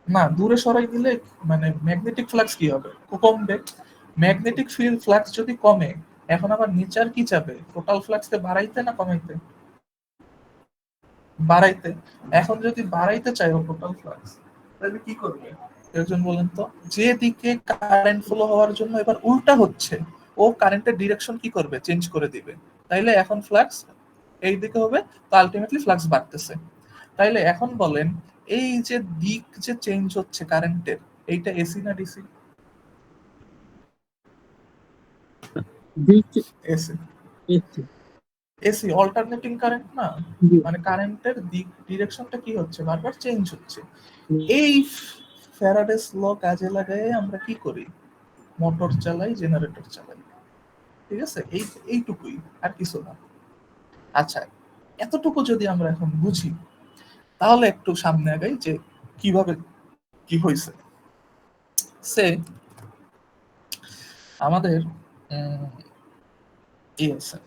না, দূরে সরাই দিলে মানে ম্যাগনেটিক ফ্লাক্স কি হবে? কমবে। ম্যাগনেটিক ফিল্ড ফ্লাক্স যদি কমে, এখন আবার নিচার কি চাবে? টোটাল ফ্লাক্সকে বাড়াইতে না কমাইতে? বাড়াইতে। এখন যদি বাড়াইতে চাই টোটাল ফ্লাক্স, তাহলে কি করবে একজন বলেন তো? যে দিকে কারেন্ট ফ্লো হওয়ার জন্য এবার উল্টা হচ্ছে, ও কারেন্টের ডিরেকশন কি করবে? চেঞ্জ করে দিবে। তাইলে এখন ফ্লাক্স এই দিকে হবে, তো আলটিমেটলি ফ্লাক্স বাড়তেছে। তাইলে এখন বলেন, এই যে দিক যে চেঞ্জ হচ্ছে কারেন্টের, এইটা এসি না DC? AC. AC alternating current না, মানে কারেন্টের দিক ডিরেকশনটা কি হচ্ছে? বারবার চেঞ্জ হচ্ছে। এই ফ্যারাডেস ল কাজে লাগায় আমরা কি করি? মোটর চালাই, জেনারেটর চালাই। ঠিক আছে, এইটুকুই, আর কিছু না। আচ্ছা, এতটুকু যদি আমরা এখন বুঝি, তাহলে একটু সামনে আগাই যে কিভাবে কি হয়েছে। সে আমাদের কি আছে,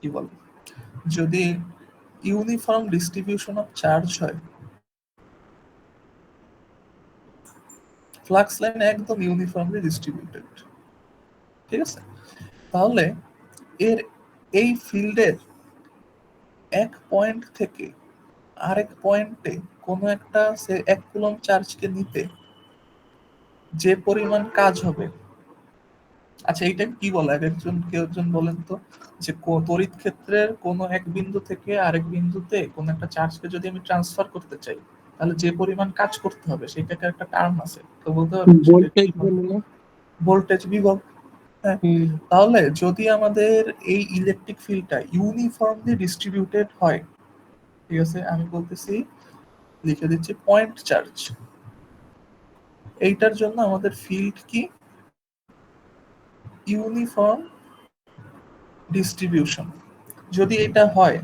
কি বলে, যদি ইউনিফর্ম ডিস্ট্রিবিউশন অফ চার্জ হয়, ফ্লাক্স লাইন একদম ইউনিফর্মলি ডিস্ট্রিবিউটেড, ঠিক আছে, তাহলে এর এই ফিল্ডের এক পয়েন্ট থেকে আরেক পয়েন্টে কোনো একটা সে 1 কুলম্ব চার্জকে নিতে যে পরিমাণ কাজ হবে, আচ্ছা এইটা কি বলে? কেউ একজন বলেন তো, যে তড়িৎ ক্ষেত্রের কোন এক বিন্দু থেকে আরেক বিন্দুতে কোন একটা চার্জকে যদি আমি ট্রান্সফার করতে চাই, তাহলে যে পরিমাণ কাজ করতে হবে সেটাকে একটা টার্ম আছে, তো বলতে পারবেন ভোল্টেজ বিভব। হ্যাঁ, তাহলে যদি আমাদের এই ইলেকট্রিক ফিল্ডটা ইউনিফর্মলি ডিস্ট্রিবিউটেড হয়, ঠিক আছে, আমি বলতেছি, লিখে দিচ্ছি পয়েন্ট চার্জ, এইটার জন্য আমাদের ফিল্ড কি? Uniform distribution. যদি এটা হয়,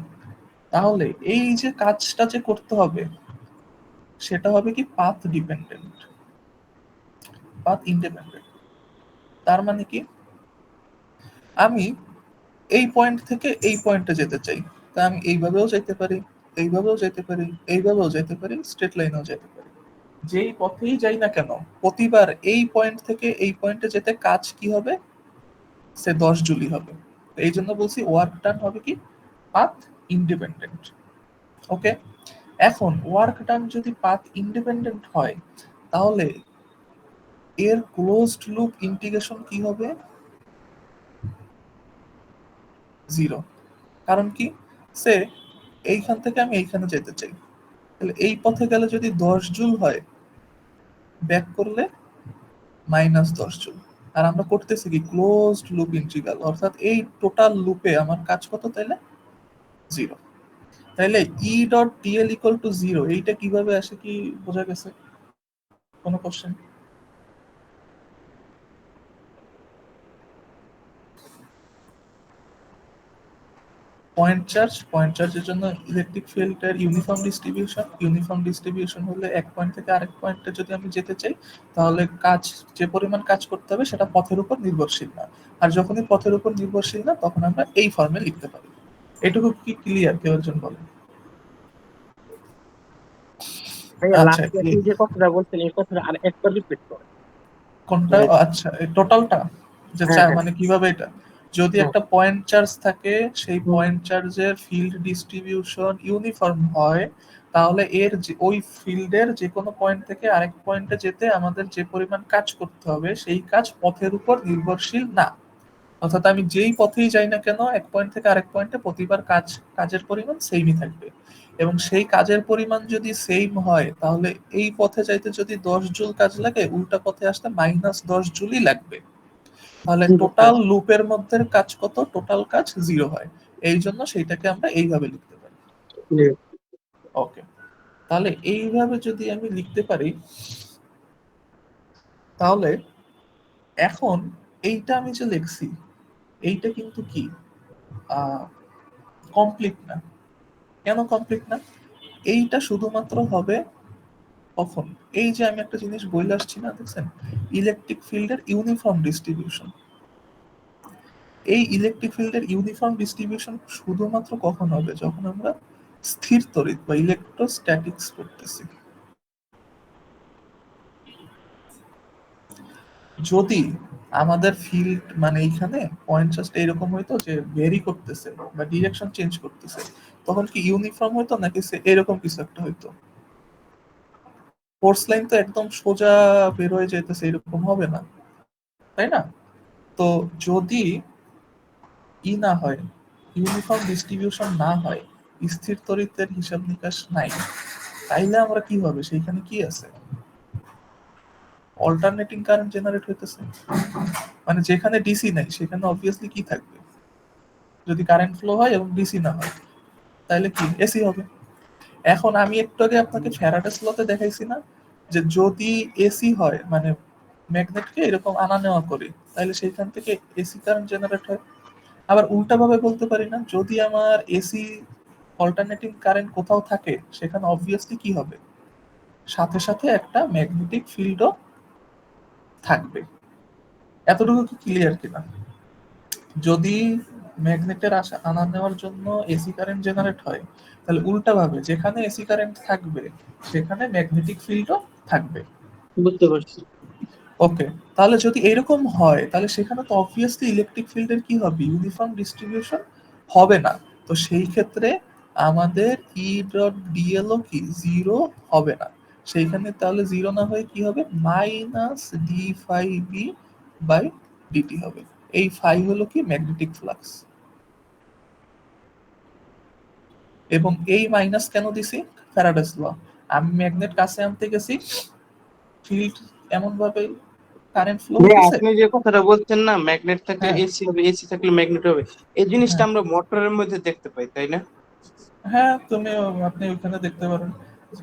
তাহলে এই যে কাজটা যে করতে হবে সেটা হবে কি? Path dependent, path independent. তার মানে কি, আমি এই পয়েন্ট থেকে এই পয়েন্টে যেতে চাই, তা আমি এইভাবেও যেতে পারি, এইভাবেও যেতে পারি, এইভাবেও যেতে পারি, স্ট্রেট লাইনেও যেতে পারি। যেই পথেই যাই না কেন, প্রতিবার এই পয়েন্ট থেকে এই পয়েন্টে যেতে কাজ কি হবে? সে 10 জুলই হবে। এই জন্য বলছি ওয়ার্ক ডান হবে কি? Path independent. ওকে, এখন ওয়ার্ক ডান যদি পাথ ইন্ডিপেন্ডেন্ট হয়, তাহলে এর ক্লোজড লুপ ইন্টিগ্রেশন কি হবে? 0। কারণ কি? সে এইখান থেকে আমি এইখানে যেতে চাই, তাহলে এই পথে গেলে যদি 10 জুল হয়, ব্যাক করলে -10 জুল। আর আমরা করতেছি কি? ক্লোজড লুপ ইন্টিগ্রাল, অর্থাৎ এই টোটাল লুপে আমার কাজ কত? তাইলে 0। তাইলে E dot DL equal to 0, এইটা কিভাবে আসে কি বোঝা গেছে? কোনো কোশ্চেন? পয়েন্ট চার্জের জন্য ইলেকট্রিক ফিল্ডের ইউনিফর্ম ডিস্ট্রিবিউশন হলে এক পয়েন্ট থেকে আরেক পয়েন্টে যদি আমি যেতে চাই, তাহলে কাজ, যে পরিমাণ কাজ করতে হবে সেটা পথের উপর নির্ভরশীল না। আর যখনই পথের উপর নির্ভরশীল না, তখন আমরা এই ফর্মে লিখতে পারি। এটুকু কি ক্লিয়ার? কেউ একজন বলেন। আচ্ছা, যে কথাটা বলছেন এই কথাটা আর একবার রিপিট করুন। কোনটা? আচ্ছা, টোটালটা যে মানে কিভাবে এটা, যদি একটা পয়েন্ট চার্জ থাকে, সেই পয়েন্ট চার্জের ফিল্ড ডিস্ট্রিবিউশন ইউনিফর্ম হয়, তাহলে এর ওই ফিল্ডের যে কোনো পয়েন্ট থেকে আরেক পয়েন্টে যেতে আমাদের যে পরিমাণ কাজ করতে হবে, সেই কাজ পথের উপর নির্ভরশীল না। অর্থাৎ আমি যেই পথেই যাই না কেন, এক পয়েন্ট থেকে আরেক পয়েন্টে প্রতিবার কাজের পরিমাণ সেমই থাকবে। এবং সেই কাজের পরিমাণ যদি সেম হয়, তাহলে এই পথে যাইতে যদি 10 জুল কাজ লাগে, উল্টা পথে আসতে -10 জুলই লাগবে। তাহলে টোটাল লুপের মধ্যে কাজ কত? টোটাল কাজ 0 হয়। এই জন্য সেইটাকে আমরা এইভাবে লিখতে পারি। ওকে, তাহলে এইভাবে যদি আমি লিখতে পারি, তাহলে এখন এইটা আমি যে লিখছি এইটা কিন্তু কি কমপ্লিট না। কেন কমপ্লিট না? এইটা শুধুমাত্র হবে কখন, এই যে আমি একটা জিনিস বলে আসছি না, দেখছেন, ইলেকট্রিক ফিল্ডের ইউনিফর্ম ডিস্ট্রিবিউশন। এই ইলেকট্রিক ফিল্ডের ইউনিফর্ম ডিস্ট্রিবিউশন শুধুমাত্র কখন হবে? যখন আমরা স্থির তড়িৎ বা ইলেকট্রোস্ট্যাটিক্স করতেছি। যদি আমাদের ফিল্ড মানে এইখানে পয়েন্ট জাস্ট এরকম হইতো যে ভেরি করতেছে বা ডিরেকশন চেঞ্জ করতেছে, তখন কি ইউনিফর্ম হইতো নাকি এরকম কিছু একটা হইতো? ফোর্স লাইন তো একদম সোজা বের হয়ে যাইতেছে, এরকম হবে না, তাই না? তো যদি না হয়, ইউনিফর্ম ডিস্ট্রিবিউশন না হয়, স্থির তড়িতের হিসাব নিকাশ নাই, তাইলে আমরা কি হবে? সেইখানে কি আছে? অল্টারনেটিং কারেন্ট জেনারেট হইতেছে। মানে যেখানে ডিসি নাই সেখানে অবভিয়াসলি কি থাকবে? যদি কারেন্ট ফ্লো হয় এবং ডিসি না হয়, তাহলে কি এসি হবে। এখন আমি একটু আগে আপনাকে ফ্যারাডেস লতে দেখাইছি না, যে যদি এসি হয় মানে ম্যাগনেটকে এরকম আনা নেওয়া করি, তাহলে সেইখান থেকে এসি কারেন্ট জেনারেট হয়। আবার উল্টা ভাবে বলতে পারি না, যদি আমার এসি অল্টারনেটিং কারেন্ট কোথাও থাকে, সেখানে অবভিয়াসলি কি হবে? সাথে সাথে একটা ম্যাগনেটিক ফিল্ডও থাকবে। এতটুকু কি ক্লিয়ার কিনা? যদি ম্যাগনেটের আনা নেওয়ার জন্য এসি কারেন্ট জেনারেট হয়, তাহলে উল্টা ভাবে যেখানে এসি কারেন্ট থাকবে সেখানে ম্যাগনেটিক ফিল্ডও থাকবে। বুঝতে পারছি। ওকে, তাহলে যদি এরকম হয়, তাহলে সেখানে তো অবভিয়াসলি ইলেকট্রিক ফিল্ডের কি হবে? ইউনিফর্ম ডিস্ট্রিবিউশন হবে না। তো সেই ক্ষেত্রে আমাদের ই ডট ডিএল ও কি জিরো হবে না। সেইখানে তাহলে জিরো না হয়ে কি হবে? Minus d phi B by d t হবে। এই ফাই হলো কি ম্যাগনেটিক ফ্লাক্স। এবং এই মাইনাস কেন দিছি? Faraday's law. আমি ম্যাগনেট কাছে আনতে গেছি, ফিল্ড এমন ভাবে কারেন্ট ফ্লো ভাই হইতেছে। আপনি যে কথাটা বলছেন না, ম্যাগনেট থাকলে হ্যাঁ, এসি হবে, এসি থাকলে ম্যাগনেট হবে, এই জিনিসটা হ্যাঁ, আমরা মোটরের মধ্যে দেখতে পাই, তাই না? হ্যাঁ, আপনি ওইখানে দেখতে পারেন।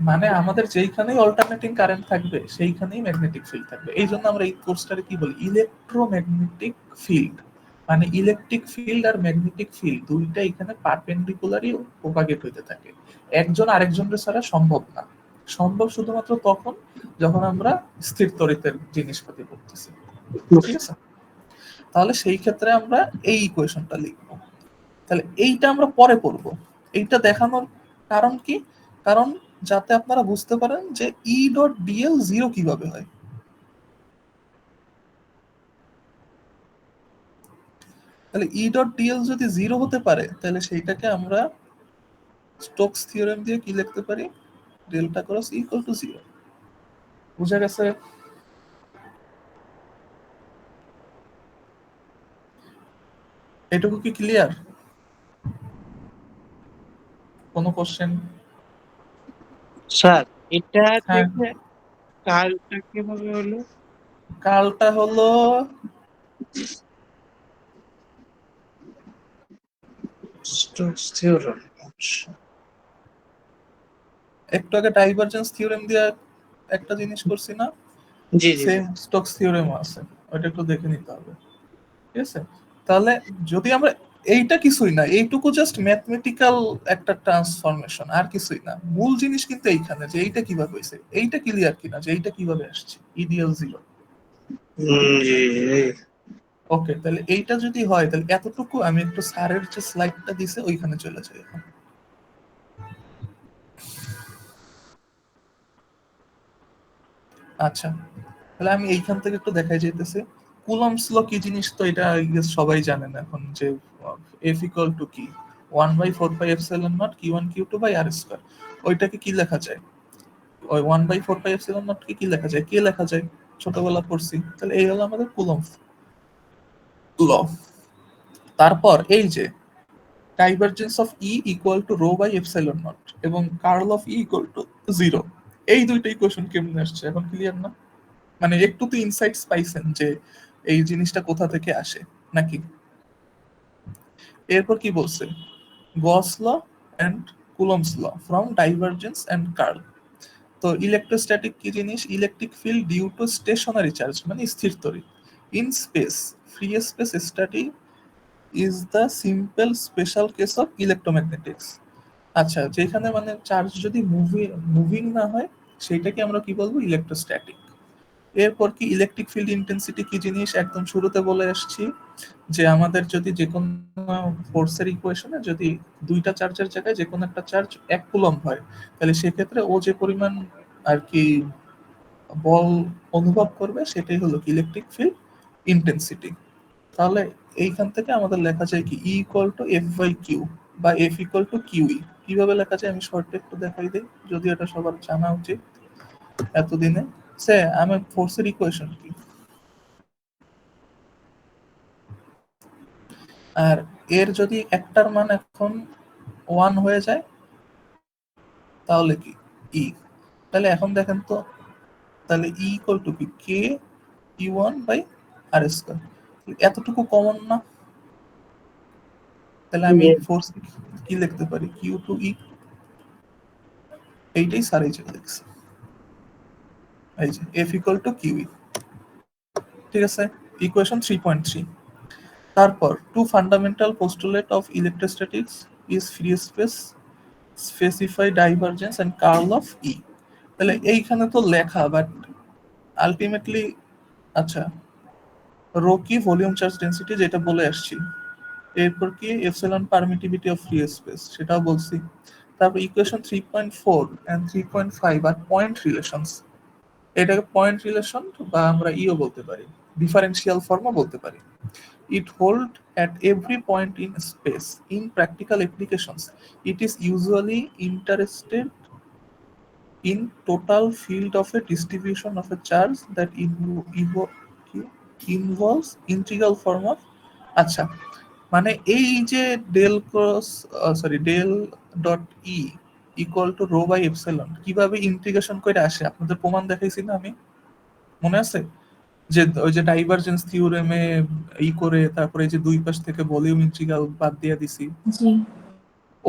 মানে আমাদের যেইখানেই অল্টারনেটিং কারেন্ট থাকবে সেইখানেই ম্যাগনেটিক ফিল্ড থাকবে। এই জন্য আমরা এই কোর্সটাকে কি বলি? Electromagnetic field. মানে ইলেকট্রিক ফিল্ড আর ম্যাগনেটিক ফিল্ড দুইটা এখানে পারপেন্ডিকুলারই প্রপাগেট হইতে থাকে। একজন আরেকজনের ছাড়া সম্ভব না। সম্ভব শুধুমাত্র তখন যখন আমরা স্থির তড়িতের জিনিসপাতি করতেছি। ঠিক আছে? তাহলে সেই ক্ষেত্রে আমরা এই ইকুয়েশনটা লিখবো। তাহলে এইটা আমরা পরে পড়ব। এইটা দেখানোর কারণ কি? কারণ যাতে আপনারা বুঝতে পারেন যে ই ডট ডিএল জিরো কিভাবে হয়। তাহলে ই ডট ডিএল যদি জিরো হতে পারে, তাহলে সেইটাকে আমরা স্টোকস থিওরেম দিয়ে কি লিখতে পারি? Delta cross equal to zero. বুঝা গেছে? এটুকু কি ক্লিয়ার? কোনো কোশ্চেন? স্যার, এটা হ্যাঁ, থেকে কালটা কিভাবে হলো? কালটা হলো স্টোকস থিওরেম। আচ্ছা। একটু আগে ডাইভারজেন্স থিওরেম দিয়ে একটা জিনিস করছি না, জি জি জি। সেম স্টোকস থিওরেম আছে, ওটা একটু দেখে নিতে হবে। ঠিক আছে? তাহলে যদি আমরা, এইটা কিছুই না, এইটুকু জাস্ট ম্যাথমেটিক্যাল একটা ট্রান্সফরমেশন, আর কিছুই না। মূল জিনিস কিন্তু এইখানে যে এইটা কিভাবে হয়েছে, এইটা ক্লিয়ার কিনা যে এইটা কিভাবে আসছে ইডিএল জিরো। জি জি। ওকে, তাহলে এইটা যদি হয়, তাহলে এতটুকু আমি একটু স্যারের যে স্লাইডটা দিছে ওইখানে চলে যাই এখন। আচ্ছা, তাহলে আমি এইখান থেকে একটু দেখাই যাইতেছি। কুলম্বস ল কি জিনিস তো এটা I guess সবাই জানেন এখন, যে এফ ইকুয়াল টু কি 1/4πε0 q1 q2/r²। ওইটাকে কি লেখা যায়? ওই 1/4πε0 কে কি লেখা যায়? কে লেখা যায়? ছোটবেলা পড়ছি। তাহলে এই হলো আমাদের কুলম্বস ল। তারপর এই যে divergence of E equal to rho by epsilon naught এবং curl of E equal to zero. এই দুইটা ইকুয়েশন কেমনে আসছে এখন ক্লিয়ার না? মানে একটু তো ইনসাইটস পাইছেন যে এই জিনিসটা কোথা থেকে আসে নাকি? এরপর কি বলছে? Gauss law and Coulomb's law from divergence and curl. তো ইলেকট্রোস্ট্যাটিক কি জিনিস? Electric field due to stationary charge, মানে স্থির তড়িৎ, In space, free space study is the simple special case of electromagnetics. আচ্ছা, যেখানে মানে চার্জ যদি মুভিং না হয় সেটাকে আমরা কি বলবো, ইলেকট্রোস্ট্যাটিক। এরপর কি ইলেকট্রিক ফিল্ড ইন্টেন্সিটি কি জিনিস একদম শুরুতে বলে আসছি, যে আমাদের যদি যে কোনো ফোর্সের ইকুয়েশনে যদি দুইটা চার্জের জায়গায় যে কোনো একটা চার্জ 1 কুলম্ব হয়, তাহলে সেক্ষেত্রে ও যে পরিমাণ আর কি বল অনুভব করবে সেটাই হলো কি ইলেকট্রিক ফিল্ড ইন্টেন্সিটি। তাহলে এইখান থেকে আমাদের লেখা যায় কি E equal to F by q বা এফ ইকুয়াল টু কিউই। কিভাবে লেখা যায় আমি শর্টে একটু দেখাই দিই, যদি এটা সবার জানা উচিত এতদিনে। সে আমি ফোর্সের ইকুয়েশন কি, আর এর যদি একটার মান এখন 1 হয়ে যায় তাহলে কি ই। তাহলে এখন দেখেন তো, তাহলে ই ইকুয়াল টু কি K E one by R square, এতটুকু কমন না? তাহলে আমি Yes. ফোর্স কি লিখতে পারি, কিউ টু ই। এইটাই স্যার এই যে লিখছে, এই যে এফ ইকুয়াল টু কিউই। ঠিক আছে, ইকুয়েশন 3.3। তারপর two fundamental postulate of electrostatics is free space, specify divergence and curl of E. তাহলে এইখানে তো লেখা, বাট আলটিমেটলি আচ্ছা রো কি ভলিউম চার্জ ডেন্সিটি যেটা বলে আসছি, এরপর কি epsilon permittivity of free space সেটাও বলছি। তারপর ইকুয়েশন 3.4 এন্ড 3.5 আর পয়েন্ট রিলেশনস, এটাকে পয়েন্ট রিলেশন বা আমরা ইও বলতে পারি, ডিফারেন্সিয়াল ফর্মও বলতে পারি। It hold at every point in space. In practical applications, it is usually interested in total field of a distribution of a charge that involves integral form of আচ্ছা, মানে এই যে del cross del dot E equal to rho by epsilon কিভাবে integration করে আসে আপনাদের প্রমাণ দেখাইছি না আমি, মনে আছে? যে ওই যে ডাইভারজেন্স থিওরেমে ই করে তারপরে এই যে দুই পাশ থেকে ভলিউম ইন্টিগ্রাল বাদ দিয়ে দিছি, জি।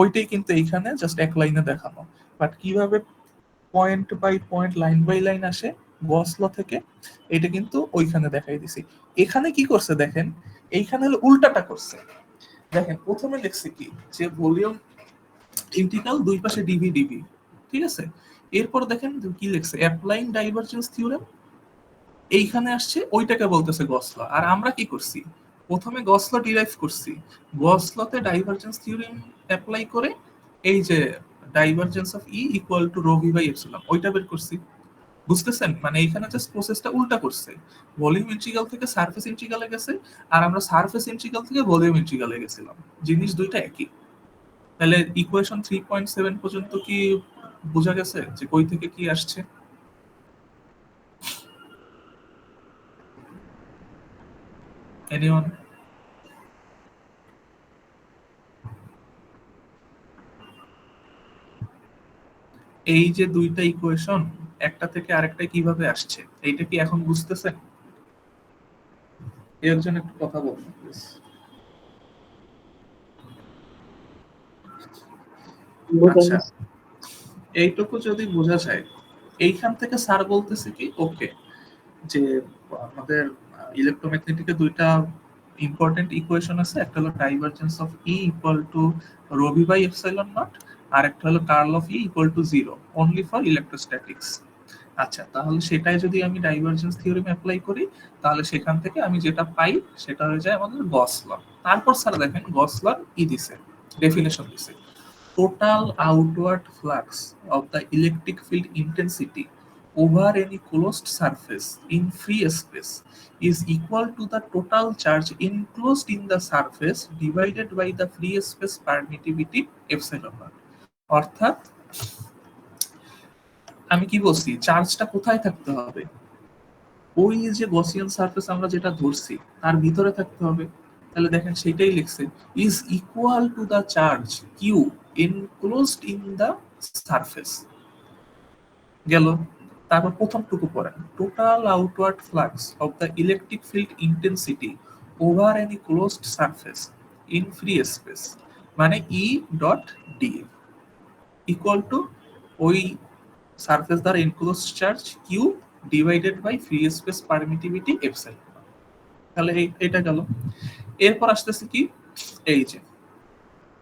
ওইটাই কিন্তু এইখানে জাস্ট এক লাইনে দেখানো। বাট কিভাবে point by point line by line আসে গস ল থেকে, এটা কিন্তু ওইখানে দেখাই দিছি। এখানে কি করছে দেখেন, এইখানে হলো উল্টাটা করছে। দেখেন প্রথমে লিখছে কি যে ভলিউম ইন্টিগ্রাল দুই পাশে ডিভি ডিভি, ঠিক আছে। এরপর দেখেন কি লিখছে, অ্যাপ্লাইং ডাইভারজেন্স থিওরেম, এইখানে আসছে ওইটাকে বলতেছে গস ল। আর আমরা কি করছি, প্রথমে গস ল ডিরাইভ করছি, গস লতে ডাইভারজেন্স থিওরেম অ্যাপ্লাই করে এই যে divergence of E equal to rho V by epsilon ওইটা বের করছি। বুঝতেছেন, মানে এইখানে জাস্ট প্রসেসটা উল্টা করছে, ভলিউম ইন্টিগ্রাল থেকে সারফেস ইন্টিগ্রালে গেছে, আর আমরা সারফেস ইন্টিগ্রাল থেকে ভলিউম ইন্টিগ্রালে গেছিলাম, জিনিস দুইটা একই। তাহলে ইকুয়েশন 3.7 পর্যন্ত কি বোঝা গেছে যে কই থেকে কি আসছে? এনিওয়ান? এই যে দুইটা ইকুয়েশন একটা থেকে আরেকটা কিভাবে আসছে এইটা কি এখন বুঝতেছেন? এর জন্য একটু কথা বলুন প্লিজ। আচ্ছা, এইটুকু যদি বোঝা যায়, এইখান থেকে স্যার বলতেছে কি ওকে যে আমাদের ইলেকট্রোম্যাগনেটিকে দুইটা ইম্পর্টেন্ট ইকুয়েশন আছে, একটা হলো divergence of E equal to rho V by epsilon naught, আর একটা হলো curl of E equal to 0 only for electrostatics. আচ্ছা, তাহলে সেটাই যদি আমি ডাইভারজেন্স থিওরেম অ্যাপ্লাই করি তাহলে সেখান থেকে আমি যেটা পাই সেটা হয়ে যায় আমাদের গস ল। তারপর স্যার দেখেন গস ল ই দিছে, ডেফিনেশন দিছে, total outward flux of the electric field intensity over any closed surface in free space is equal to the total charge enclosed in the surface divided by the free space permittivity epsilon naught। অর্থাৎ আমি কি বলছি, চার্জটা কোথায় থাকতে হবে, ওই যে গসিয়ান সারফেস আমরা যেটা ধরছি তার ভিতরে থাকতে হবে। তাহলে দেখেন সেটাই লিখছে, is equal to the charge Q enclosed in the surface. গেল। তারপর প্রথমটুকু পড়েন, total outward flux of the electric field intensity over any closed surface in free space, মানে E dot D equal to ওই সারফেস দ্বারা enclosed charge Q divided by free space permittivity epsilon. তাহলে এটা গেল। এরপর আসতেছে কি, এই যে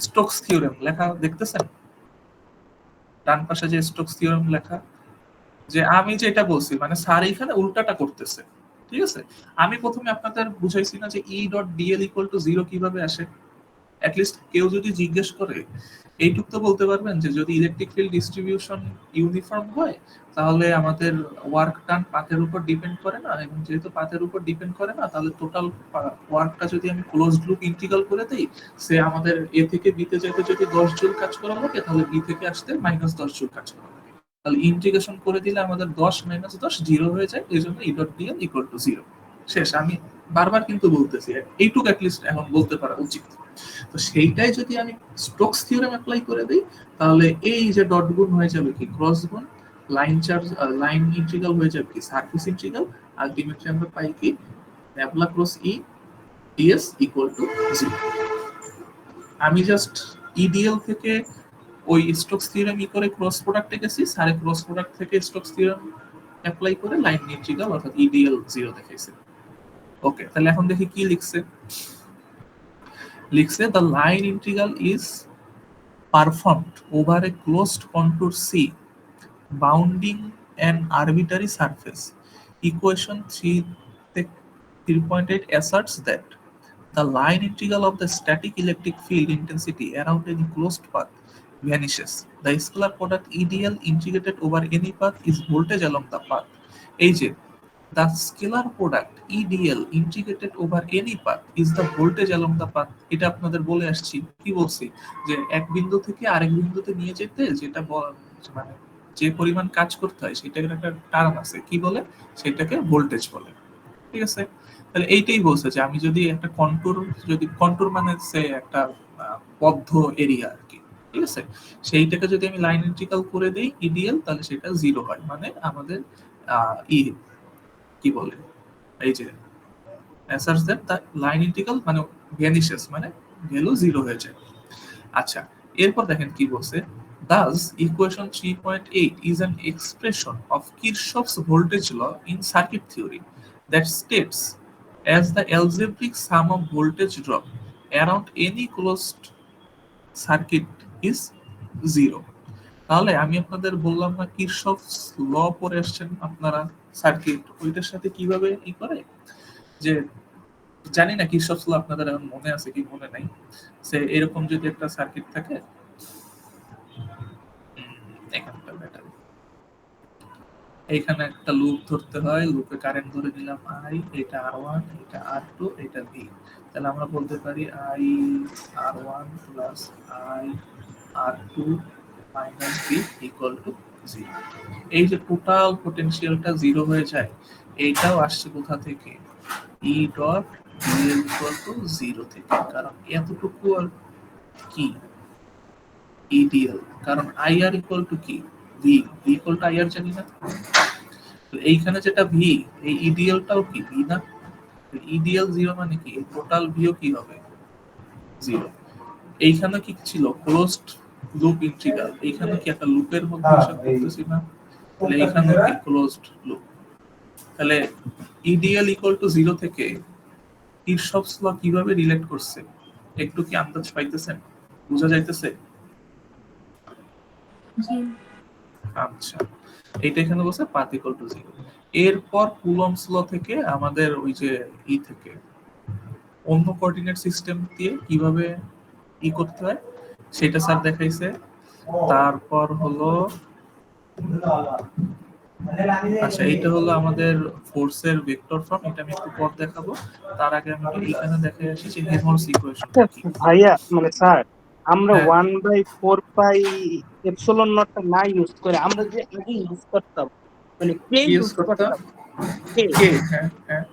স্টোকস থিওরেম লেখা দেখতেছেন ডান পাশে যে স্টোকস থিওরেম লেখা, যে আমি যেটা বলছি মানে স্যার এখানে উল্টাটা করতেছে। ঠিক আছে, আমি প্রথমে আপনাদের বুঝাইছি না যে E dot DL equal to zero কিভাবে আসে। অ্যাটলিস্ট কেউ যদি জিজ্ঞেস করে এইটুক তো বলতে পারবেন যে যদি ইলেকট্রিক ফিল্ড ডিস্ট্রিবিউশন ইউনিফর্ম হয় তাহলে আমাদের ওয়ার্ক ডান পাথের উপর ডিপেন্ড করে না, এবং যেহেতু পাথের উপর ডিপেন্ড করে না তাহলে টোটাল ওয়ার্কটা যদি আমি ক্লোজড লুপ ইন্টিগ্রাল করে দেই, সে আমাদের এ থেকে বি তে যেতে যদি 10 জুল কাজ করা লাগে তাহলে বি থেকে আসতে -10 জুল কাজ করা লাগে। তাহলে ইন্টিগ্রেশন করে দিলে আমাদের 10 - 10 জিরো হয়ে যায়, এই জন্য E dot DL equal to zero. শেষ। আমি বারবার কিন্তু বলতেছি এইটুক অ্যাটলিস্ট এখন বলতে পারা উচিত। তো সেইটাই যদি আমি স্টোকস থিওরেম অ্যাপ্লাই করে দিই তাহলে এই যে ডট গুণ হয়ে যাবে কি ক্রস গুণ, লাইন চার্জ লাইন ইন্টিগ্রাল হয়ে যাবে কি সারফেস ইন্টিগ্রাল, আলটিমেটলি আমরা পাই কি nabla cross E DS equal to 0। আমি জাস্ট ইডিএল থেকে ওই স্টোকস থিওরেম ই করে ক্রস প্রোডাক্টে গেছি, সারে ক্রস প্রোডাক্ট থেকে স্টোকস থিওরেম অ্যাপ্লাই করে লাইন ইন্টিগ্রাল অর্থাৎ ইডিএল 0 দেখাইছে। ওকে, তাহলে এখন দেখি কি লিখছে। লিখছে the line integral is performed over a closed contour C bounding an arbitrary surface. Equation 3.8 asserts that the line integral of the static electric field intensity around any closed path vanishes. The scalar product EDL integrated over any path is voltage along the path. এই যে the scalar product EDL integrated over any path is the voltage along the path. এটা আপনাদের বলে আসছি, কি বলছি যে এক বিন্দু থেকে আরেক বিন্দুতে নিয়ে যেতে যেটা মানে যে পরিমাণ কাজ করতে হয় সেটার একটা টার্ম আছে, কি বলে সেটাকে ভোল্টেজ বলে। ঠিক আছে, তাহলে এইটাই বলছে যে আমি যদি একটা কন্টুর মানে সে একটা বদ্ধ এরিয়া আর কি, ঠিক আছে, সেইটাকে যদি আমি লাইন ইন্টিগ্রাল করে দেই ইডিএল তাহলে সেটা 0 হয়, মানে আমাদের কি বলে এই যে asserts that the line integral মানে vanishes মানে ভ্যালু 0 হয়ে যায়। আচ্ছা, এরপর দেখেন কি বলছে, thus equation 3.8 is an expression of Kirchhoff's voltage law in circuit theory that states as the algebraic sum of voltage drop around any closed circuit is 0. তাহলে আমি আপনাদের বললাম না কিরশফস ল পড়ে আসছেন আপনারা সার্কিট, ওইটার সাথে কিভাবে ই করে, যে জানি না কিরশফস ল আপনাদের এখন মনে আছে কি মনে নাই, সে এরকম যদি একটা সার্কিট থাকে, এখানটা ব্যাটারি, এইখানে একটা লুপ ধরতে হয়, লুপে কারেন্ট ধরে দিলাম আই, এটা R1, এটা R2, এটা V, তাহলে আমরা বলতে পারি I R1 plus I R2 minus V equal to 0। এই যে টোটাল পটেনশিয়ালটা 0 হয়ে যায়, এইটাও আসছে কোথা থেকে, E dot DL equal to 0 থেকে, কারণ এতটুকু আর কি ইডিএল, কারণ IR ইকুয়াল টু কি V ইকুয়াল টু IR জানি না, তো এইখানে যেটা V এই ইডিএলটাও কি V না, ইডিএল 0 মানে কি টোটাল ভিও কি হবে 0। এইখানে কি ছিল ক্লোজড লুপ ইন্টিগ্রাল, এইখানে কি একটা লুপের মধ্যে হিসাব করতেছি না, তাহলে এইখানে কি ক্লোজড লুপ, তাহলে ইডিএল ইকুয়াল টু 0 থেকে কিরশফস ল কিভাবে রিলেট করছে একটু কি আন্দাজ পাইতেছেন, বোঝা যাইতেছে? আচ্ছা, এইটা এখানে বলছে পাথ ইকুয়াল টু 0। এরপর কুলম্বস ল থেকে আমাদের ওই যে থেকে অন্য কোঅর্ডিনেট সিস্টেম দিয়ে কিভাবে করতে হয় সেটা স্যার দেখাইছে। তারপর হলো আচ্ছা, এইটা হলো আমাদের ফোর্সের ভেক্টর ফর্ম, এটা আমি একটু পর দেখাবো। তার আগে আমি এখানে দেখাই আসি যে হেলমহলটজ ইকুয়েশন কি। ভাইয়া মানে স্যার আমরা 1/4 পাই এপসিলন নটটা না ইউজ করে আমরা যে আগে ইউজ করতাম মানে কে ইউজ করতাম,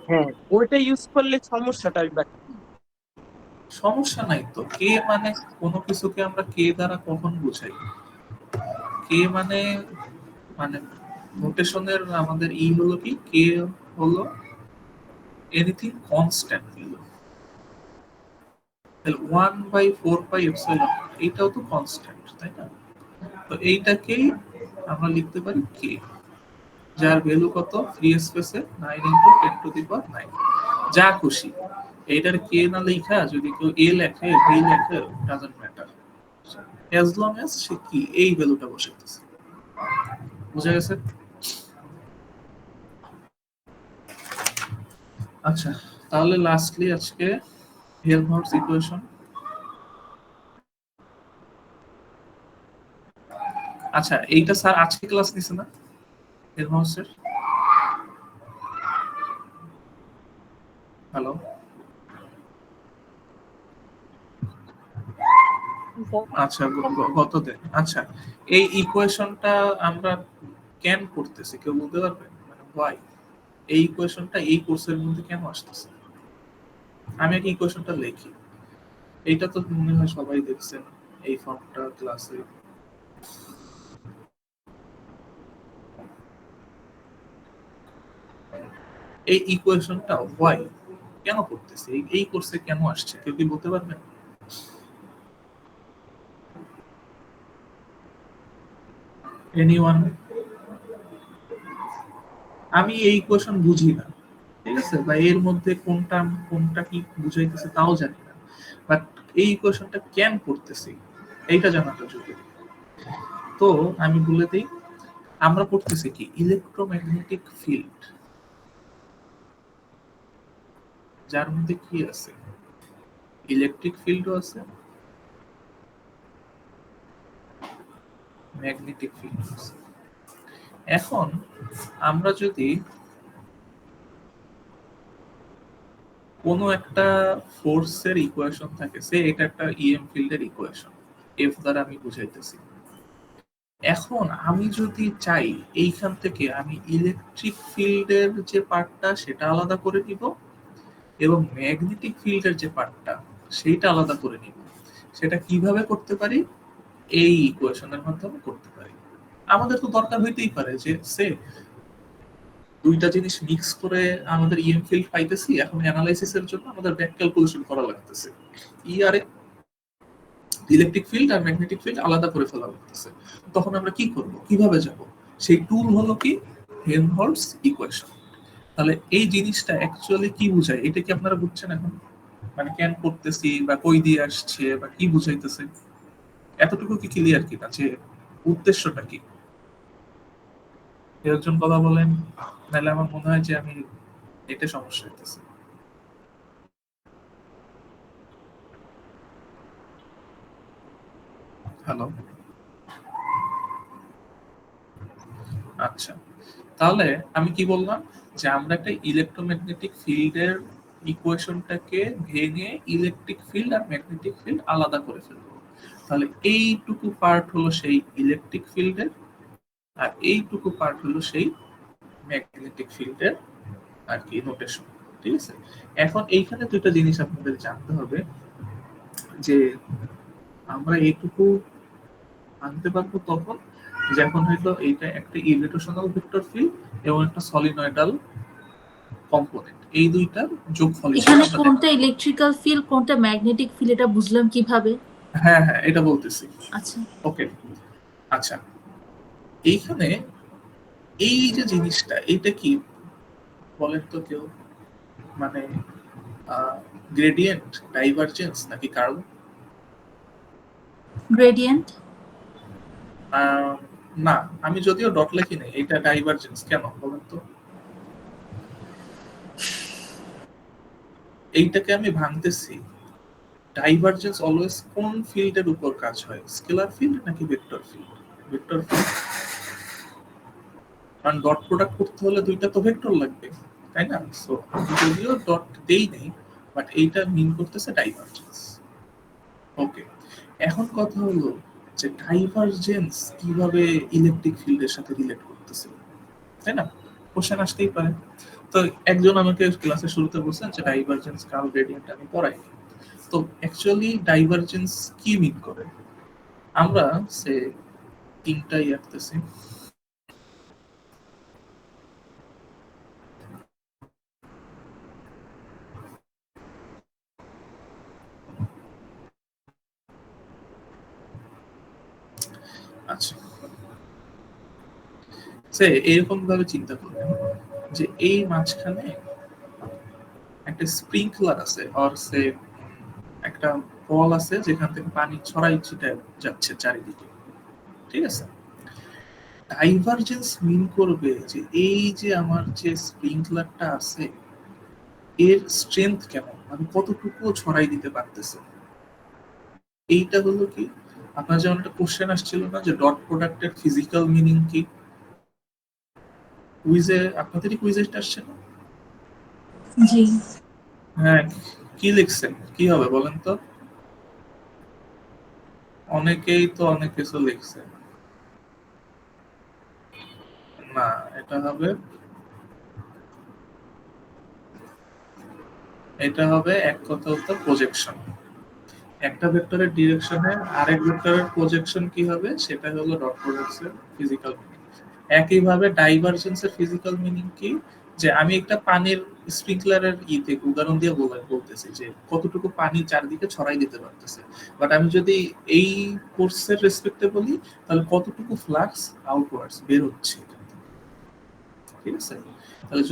হ্যাঁ ওইটা ইউজ করলে সমস্যাটা সমস্যা নাই তো। কে মানে কোনো কিছুকে আমরা কে দ্বারা কখন বোঝাই, কে মানে মানে নোটেশনের আমাদের হলো কি, কে হলো এনিথিং কনস্ট্যান্ট, 1/4 পাই এপসিলন এইটাও তো কনস্ট্যান্ট, তাই না? তো এইটাকেই আমরা লিখতে পারি কে, যার ভ্যালু কত ফ্রি স্পেসে 9 × 10⁹, যা খুশি, এইটার কে না লেখা যদি কেউ এ লেখে বি লেখে doesn't matter, as long as সে কি এই ভ্যালুটা বসাইতেছে। বুঝা গেছে? আচ্ছা, তাহলে লাস্টলি আজকে হেলমহল্টজ ইকুয়েশন। আচ্ছা, এইটা স্যার আজকে ক্লাস নিছে না হেলমহল্টজের? হ্যালো, আচ্ছা গত দিন। আচ্ছা, এই ইকুয়েশনটা আমরা কেন করতেছি কেউ বলতে পারবে? মানে why এই ইকুয়েশনটা এই কোর্সের মধ্যে কেন আসতেছে? আমি একটা ইকুয়েশনটা লিখি, এইটা তো মনে হয় সবাই দেখছেন এই ফর্মটা ক্লাসে। এই ইকুয়েশনটা why কেন করতেছি, এই কোর্সে কেন আসছে কেউ কি বলতে পারবেন? এনিওয়ান? আমি এই ইকুয়েশন বুঝি না, ঠিক আছে, বা এর মধ্যে কোনটা কোনটা কি বুঝাইতেছে তাও জানি না, বাট এই ইকুয়েশনটা কেন করতেছি এইটা জানাটা জরুরি। তো আমি বলে দিই, আমরা পড়তেছি কি ইলেকট্রোম্যাগনেটিক ফিল্ড, যার মধ্যে কি আছে ইলেকট্রিক ফিল্ডও আছে, ম্যাগনেটিক ফিল্ড আছে। এখন আমরা যদি কোনো একটা ফোর্সের ইকুয়েশন থাকে, সে এটা একটা ইএম ফিল্ডের ইকুয়েশন, এফ দ্বারা আমি বুঝাইতেছি। এখন আমি যদি চাই এইখান থেকে আমি ইলেকট্রিক ফিল্ডের যে পার্টটা সেটা আলাদা করে নিব এবং ম্যাগনেটিক ফিল্ডের যে পার্টটা সেইটা আলাদা করে নিব, সেটা কিভাবে করতে পারি? এই ইকুয়েশনের মাধ্যমে করতে পারি। আমাদের তো দরকার হইতেই পারে যে সে দুইটা জিনিস মিক্স করে আমাদের ইএম ফিল্ড পাইতেছি, এখন অ্যানালাইসিসের জন্য আমাদের ব্যাক ক্যালকুলেশন করা লাগতেছে, ইআরএ ইলেকট্রিক ফিল্ড আর ম্যাগনেটিক ফিল্ড আলাদা করে ফেলা লাগতেছে। তখন আমরা কি করব, কিভাবে যাব? সেই টুল হলো কি হেলমহল্টজ ইকুয়েশন। তাহলে এই জিনিসটা অ্যাকচুয়ালি কি বোঝায় এটা কি আপনারা বুঝছেন এখন? মানে কেন করতেছি বা কই দিয়ে আসছে বা কি বুঝাইতেছে, এতটুকু কি ক্লিয়ার কিনা যে উদ্দেশ্যটা কি? একজন কথা বলেন, নাহলে আমার মনে হয় যে আমি এটা সমস্যা হইতেছে। হ্যালো, আচ্ছা, তাহলে আমি কি বললাম যে আমরা একটা ইলেকট্রোম্যাগনেটিক ফিল্ডের ইকুয়েশনটাকে ভেঙে ইলেকট্রিক ফিল্ড আর ম্যাগনেটিক ফিল্ড আলাদা করে ফেলবো। তাহলে এইটুকু পার্ট হলো সেই ইলেকট্রিক ফিল্ডের আর এইটুকু পার্ট হলো সেই ম্যাগনেটিক ফিল্ডের আর কি নোটেশন, ঠিক আছে? এখন এইখানে দুটো জিনিস আপনাদের জানতে হবে যে আমরা এইটুকু আনতে পারবো তখন যখন হয়তো এইটা একটা ইরোটেশনাল ভেক্টর ফিল্ড এবং একটা সলিনয়েডাল কম্পোনেন্ট, এই দুইটার যোগফল হিসেবে এখানে আমরা কোনটা ইলেকট্রিক্যাল ফিল্ড কোনটা ম্যাগনেটিক ফিল্ড এটা বুঝলাম কিভাবে? হ্যাঁ হ্যাঁ এটা বলতেছি। আচ্ছা, ওকে, আচ্ছা, এইখানে এই যে জিনিসটা এইটা কি বলেন তো কেউ? মানে গ্রেডিয়েন্ট, ডাইভারজেন্স নাকি কার্ল? গ্রেডিয়েন্ট। না, আমি যদিও ডট লিখি নাই, এটা ডাইভারজেন্স কেন বলেন তো? এইটাকে আমি ভাঙতেছি, ডাইভারজেন্স অলওয়েজ কোন ফিল্ডের উপর কাজ হয়, স্কেলার ফিল্ড নাকি ভেক্টর ফিল্ড? ভেক্টর ফিল্ড, কারণ ডট প্রোডাক্ট করতে হলে দুইটা তো ভেক্টর লাগবে, তাই না? সো আমি যদিও ডট দেই নাই, বাট এইটা মিন করতেছে ডাইভারজেন্স। ওকে, এখন কথা হলো যে ডাইভারজেন্স কিভাবে ইলেকট্রিক ফিল্ডের সাথে রিলেট করতেছে, তাই না? কোশ্চেন আসতেই পারে। তো একজন আমাকে ক্লাসের শুরুতে বলছেন যে ডাইভারজেন্স কার্ল গ্রেডিয়েন্ট আমি পড়াই। তো অ্যাকচুয়ালি ডাইভারজেন্স কি মিন করে? আমরা সে তিনটাই আঁকতেছি। আচ্ছা, সে এরকম ভাবে চিন্তা করবেন যে এই মাঝখানে একটা স্প্রিংকলার আছে আর সে একটা কল আছে যেখান থেকে পানি ছড়াই ছিটায় যাচ্ছে চারিদিকে, ঠিক আছে? ডাইভারজেন্স মিন করবে যে এই যে আমার যে স্প্রিংকলারটা আছে এর স্ট্রেংথ কেমন, মানে কতটুকু ছড়াই দিতে পারতেছে। এইটা হলো কি, আপনার যেমন একটা কোশ্চেন আসছিল না যে ডট প্রোডাক্টের ফিজিক্যাল মিনিং কি, কুইজে আপনাদেরই কুইজে আসছে না? জি। হ্যাঁ, কি লিখছেন, কি হবে বলেন তো? অনেকেই তো অনেক কিছু লিখছে। না, এটা হবে এক কথা হতো প্রজেকশন। একটা ভেক্টরের ডিরেকশনে আরেক ভেক্টরের প্রজেকশন কি হবে সেটা হলো ডট প্রোডাক্টের ফিজিক্যাল মিনিং। একইভাবে ডাইভারজেন্সের ফিজিক্যাল মিনিং কি, যে আমি একটা পানির স্প্রিংকলারের থেকে উদাহরণ দিয়ে বলতেছি যে কতটুকু পানি চারদিকে ছড়াই দিতে পারতেছে, বাট আমি যদি এই কোর্সের রেসপেক্টে বলি তাহলে কতটুকু ফ্লাক্স আউটওয়ার্ডস বের হচ্ছে, ঠিক আছে? তাহলে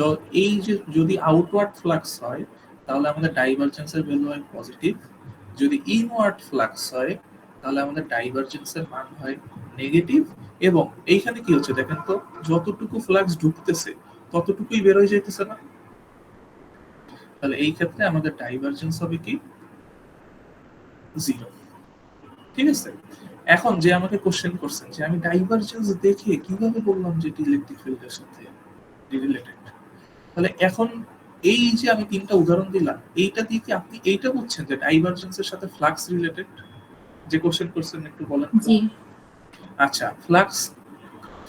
এই যে যদি আউটওয়ার্ড ফ্লাক্স হয় তাহলে আমাদের ডাইভারজেন্সের ভ্যালু হয় পজিটিভ, যদি ইনওয়ার্ড ফ্লাক্স হয় তাহলে আমাদের ডাইভারজেন্সের মান হয় নেগেটিভ। এবং এইখানে কি হচ্ছে দেখেন তো, যতটুকু ফ্লাক্স ঢুকতেছে ততটুকুই বের হয়ে যাইতেছে না, তাহলে এই ক্ষেত্রে আমাদের ডাইভারজেন্স হবে কি, জিরো, ঠিক আছে? এখন যে আমাকে কোশ্চেন করছেন যে আমি ডাইভারজেন্স দেখে কিভাবে বললাম যে এটি ইলেকট্রিক ফিল্ডের সাথে রিলেটেড, তাহলে এখন এই যে আমি তিনটা উদাহরণ দিলাম এইটা দিয়ে কি আপনি এইটা বুঝছেন যে ডাইভারজেন্সের সাথে ফ্লাক্স রিলেটেড? যে কোশ্চেন করছেন একটু বলেন। জি। আচ্ছা,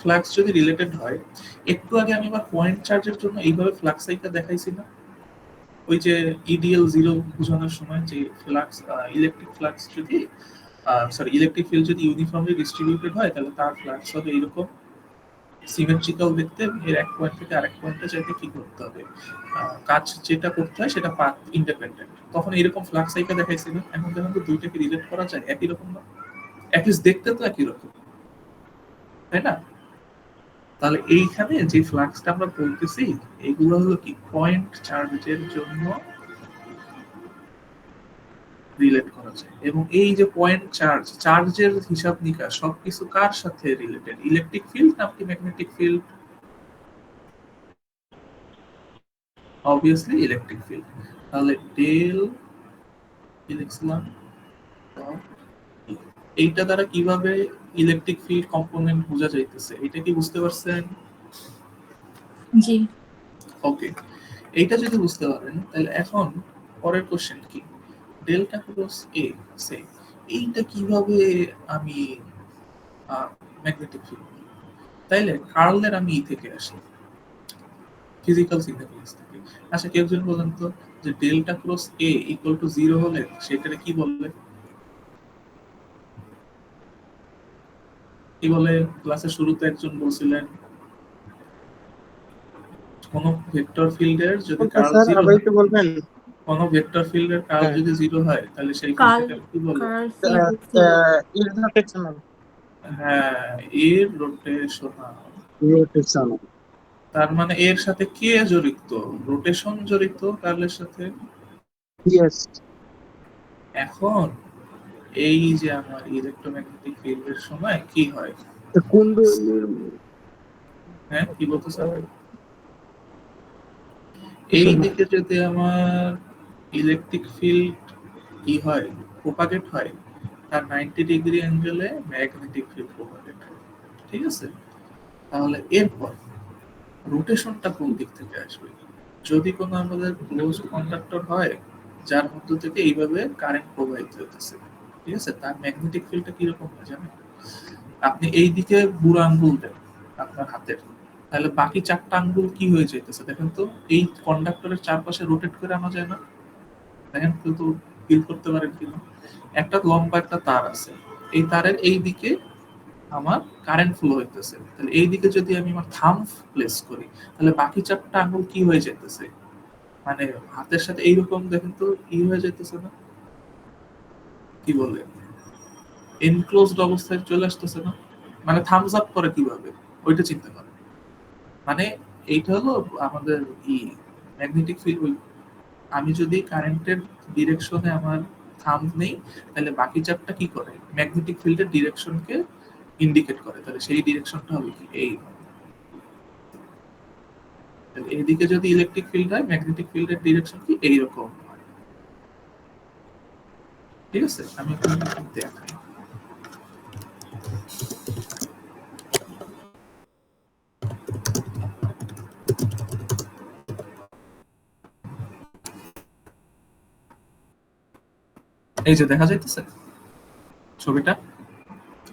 ফ্লাক্স যদি রিলেটেড হয়, একটু আগে আমি আবার পয়েন্ট চার্জের জন্য এইভাবে ফ্লাক্স সাইকেল দেখাইছি না, ওই যে ইডিএল জিরো বোঝানোর সময় যে ফ্লাক্স ইলেকট্রিক ফ্লাক্স যদি ইলেকট্রিক ফিল্ড যদি ইউনিফর্মলি ডিস্ট্রিবিউটেড হয় তাহলে তার ফ্লাক্স হবে এরকম সিমেট্রিক্যাল দেখতে, এর এক পয়েন্ট থেকে আরেক পয়েন্টে যাইতে কি করতে হবে, কাজ যেটা করতে হয় সেটা পাথ ইন্ডিপেন্ডেন্ট, তখন এরকম ফ্লাক্স সাইকেল দেখাইছি না। এখন দেখুন তো দুইটাকে রিলেট করা যায় একই রকম না, অ্যাটলিস্ট দেখতে তো একই রকম, তাই না? তাহলে এইখানে যে ফ্লাক্সটা আমরা বলতেছি এগুলো হলো কি পয়েন্ট চার্জের জন্য রিলেট করা যায়। এবং এই যে পয়েন্ট চার্জের হিসাব নিকাশ সবকিছু কার সাথে রিলেটেড, ইলেকট্রিক ফিল্ড নাকি magnetic field? Obviously electric field. তাহলে ডেল লিখলাম, এইটা দ্বারা কিভাবে ইলেকট্রিক ফিল্ড কম্পোনেন্ট বোঝা যাইতেছে এটা কি বুঝতে পারছেন? জি। ওকে, এইটা যদি বুঝতে পারেন তাহলে এখন পরের কোশ্চেন কি, ডেল্টা ক্রস এ সে এইটা কিভাবে আমি ম্যাগনেটিক ফিল্ড, তাইলে কার্লের আমি থেকে আসি ফিজিক্যাল সিগনিফিকেন্স থেকে। আচ্ছা, কেউ একজন বলেন তো যে delta cross A equal to 0 হলে সেটাকে কি বলবে? কি বলে? ক্লাসের শুরুতে একজন বলছিলেন কোন ভেক্টর ফিল্ডের যদি কার্ল 0 হয়, একটু বলবেন কোন ভেক্টর ফিল্ডের কার্ল যদি 0 হয় তাহলে সেই ফিল্ডটাকে কি বলে? ইররোটেশনাল হ্যাঁ, এর রোটেশন। তার মানে এর সাথে কে জড়িত? রোটেশন জড়িত কার্লের সাথে। ইয়েস। এখন এই যে আমার ইলেকট্রোম্যাগনেটিক ফিল্ডের সময় কি হয়, হ্যাঁ কি বলতেছেন? এই দিকে যদি আমার ইলেকট্রিক ফিল্ড কি হয়, প্রোপাগেট হয়, তার 90 ডিগ্রি অ্যাঙ্গেলে ম্যাগনেটিক ফিল্ড প্রোপাগেট হয়, ঠিক আছে? তাহলে এরপর রোটেশনটা কোন দিক থেকে আসবে? যদি কোনো আমাদের ক্লোজ কন্ডাক্টর হয় যার মধ্য থেকে এইভাবে কারেন্ট প্রবাহিত হতেছে, ঠিক আছে, তার ম্যাগনেটিক ফিল্ডটা কিরকম হয় জানেন? আপনি এই দিকে বুড়ো আঙ্গুল দেন আপনার হাতের, তাহলে বাকি চারটা আঙ্গুল কি হয়ে যাইতেছে দেখেন তো, এই কন্ডাক্টরের চারপাশে রোটেট করে আনা যায় না? দেখেন তো ফিল করতে পারেন কিনা? একটা লম্বা একটা তার আছে, এই তারের এই দিকে আমার কারেন্ট ফ্লো হইতেছে, তাহলে এই দিকে যদি আমি আমার থাম্ব প্লেস করি তাহলে বাকি চারটা আঙ্গুল কি হয়ে যাইতেছে, মানে হাতের সাথে এইরকম দেখেন তো ই হয়ে যাইতেছে না? কি বলে, এনক্লোজড অবস্থায় চলে আসতেছে না? মানে থামস আপ করে কিভাবে ওইটা চিন্তা করেন। মানে এইটা হলো আমাদের ই ম্যাগনেটিক ফিল্ড, ওই আমি যদি কারেন্টের ডিরেকশনে আমার থাম্ব নেই, তাহলে বাকি চারটা কি করে, ম্যাগনেটিক ফিল্ডের ডিরেকশনকে ইন্ডিকেট করে। তাহলে সেই ডিরেকশনটা হবে কি, এই। তাহলে এইদিকে যদি ইলেকট্রিক ফিল্ড হয়, ম্যাগনেটিক ফিল্ডের ডিরেকশন কি এইরকম হয়। ঠিক আছে, আমি এখন দেখাই। এই যে দেখা যাইতেছে ছবিটা,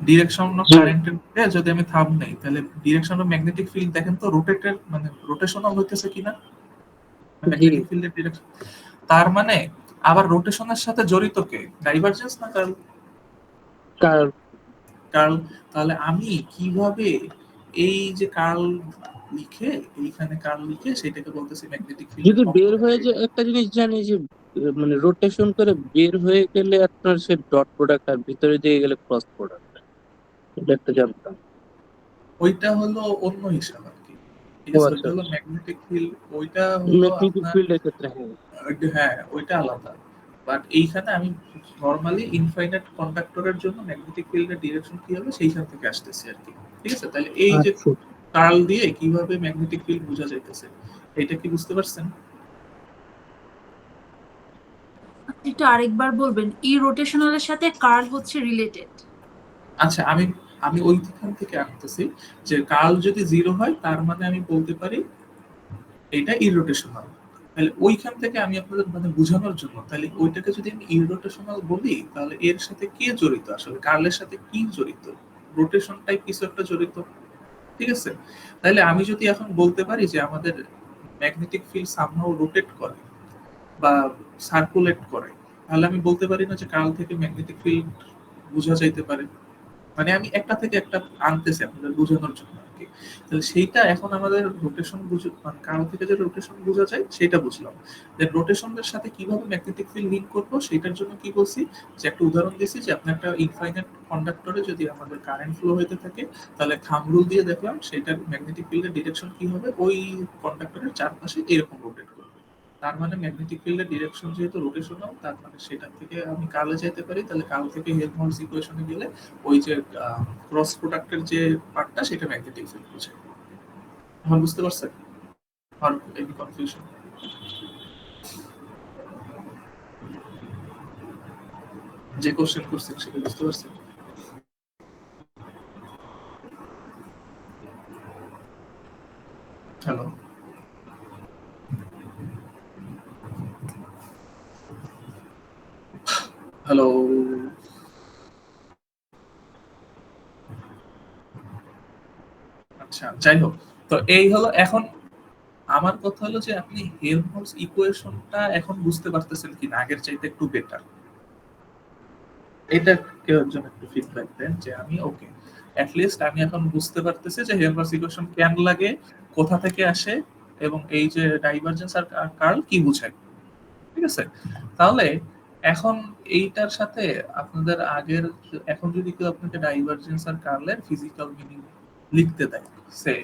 ডিরেকশন অফ জি। কারেন্টের যদি আমি থাম্ব নেই, তাহলে ডিরেকশন অফ ম্যাগনেটিক ফিল্ড দেখেন তো রোটেটেড, মানে রোটেশনাল হইতেছে কিনা ম্যাগনেটিক ফিল্ডের ডিরেকশন। তার মানে আবার রোটেশনের সাথে জড়িত কে, ডাইভারজেন্স না কার্ল? কারণ কার্ল। তাহলে আমি কিভাবে এই যে কার্ল লিখে, এইখানে কার্ল লিখে সেটাকে বলতেছি ম্যাগনেটিক ফিল্ড। যদি বের হয়ে যায় একটা জিনিস জানি যে মানে রোটেশন করে বের হয়ে গেলে আপনার সে ডট প্রোডাক্ট আর ভিতরে দিয়ে গেলে ক্রস প্রোডাক্ট, এটা একটা জানতাম। ওইটা হলো অন্য হিসাব আর কি। ঠিক ও আছে, আচ্ছা, ওইটা হলো ম্যাগনেটিক ফিল্ড, ওইটা হলো ম্যাগনেটিক আপনার, ফিল্ডের ক্ষেত্রে হ্যাঁ। হ্যাঁ ওইটা আলাদা। বাট এইখানে আমি নরমালি ইনফাইনাইট কন্ডাক্টরের জন্য ম্যাগনেটিক ফিল্ডের ডিরেকশন কি হবে সেইখান থেকে আসতেছে আর কি। ঠিক আছে, তাহলে এই যে আচ্ছা, কার্ল দিয়ে কিভাবে ম্যাগনেটিক ফিল্ড বোঝা যাইতেছে, এটা কি বুঝতে পারছেন? একটু আরেকবার বলবেন, ই রোটেশনালের সাথে কার্ল হচ্ছে রিলেটেড। আচ্ছা, আমি আমি ওইখান থেকে আনতেছি যে কার্ল যদি জিরো হয়, তার মানে আমি বলতে পারি এটা ইরোটেশনাল। তাহলে ওইখান থেকে আমি আপনাদের মানে বোঝানোর জন্য, তাহলে ওইটাকে যদি আমি ইরোটেশনাল বলি, তাহলে এর সাথে কে জড়িত, আসলে কার্লের সাথে কি জড়িত, রোটেশন টাইপ কিছু একটা জড়িত। ঠিক আছে, তাহলে আমি যদি এখন বলতে পারি যে আমাদের ম্যাগনেটিক ফিল্ড সামহাউ রোটেট করে বা সার্কুলেট করে, তাহলে আমি বলতে পারি না যে কার্ল থেকে ম্যাগনেটিক ফিল্ড বোঝা যাইতে পারে। মানে আমি একটা থেকে একটা আনতেছি আপনাদের বোঝানোর জন্য আর কি। তাহলে সেইটা এখন আমাদের রোটেশন মানে কারো থেকে যে রোটেশন বোঝা যায় সেটা বুঝলাম। দেন রোটেশনের সাথে কিভাবে ম্যাগনেটিক ফিল্ড লিংক করবো সেটার জন্য কি বলছি, যে একটা উদাহরণ দিয়েছি যে আপনি একটা ইনফাইনাইট কন্ডাক্টরে যদি আমাদের কারেন্ট ফ্লো হইতে থাকে, তাহলে থাম্ব রুল দিয়ে দেখলাম সেটার ম্যাগনেটিক ফিল্ডের ডিরেকশন কি হবে, ওই কন্ডাক্টরের চারপাশে এরকম রোটেট করবে। তার মানে ম্যাগনেটিক ফিল্ডের ডিরেকশন যেহেতু রোটেশনাল, তার মানে সেটা থেকে আমি কার্লে যেতে পারি, তাহলে কার্ল থেকে হেলমহোল্টজ ইকুয়েশনে গেলে ওই যে ক্রস প্রোডাক্টের যে পার্টটা সেটা ম্যাগনেটিক ফিল্ড বোঝায়। এখন বুঝতে পারছেন আর এনি কনফিউশন? যে কোশ্চেন করছেন সেটা বুঝতে পারছেন? Hello, hello. আচ্ছা, যাই হোক, তো এই হলো এখন আমার কথা হলো যে আপনি হেলমহোল্টজ ইকুয়েশনটা এখন বুঝতে পারতেছেন কিনা আগের চাইতে একটু বেটার। এটা কেউ একজন একটু ফিডব্যাক দেন যে আমি ওকে, অ্যাট লিস্ট আমি এখন বুঝতে পারতেছি যে হেলমহোল্টজ ইকুয়েশন কেন লাগে, কোথা থেকে আসে, এবং এই যে ডাইভারজেন্স আর কার্ল কি বোঝায়। ঠিক আছে, তাহলে এখন এইটার সাথে আপনাদের আগের, এখন যদি কেউ আপনাকে ডাইভারজেন্স আর কার্লের ফিজিক্যাল মিনিং লিখতে দেয় সে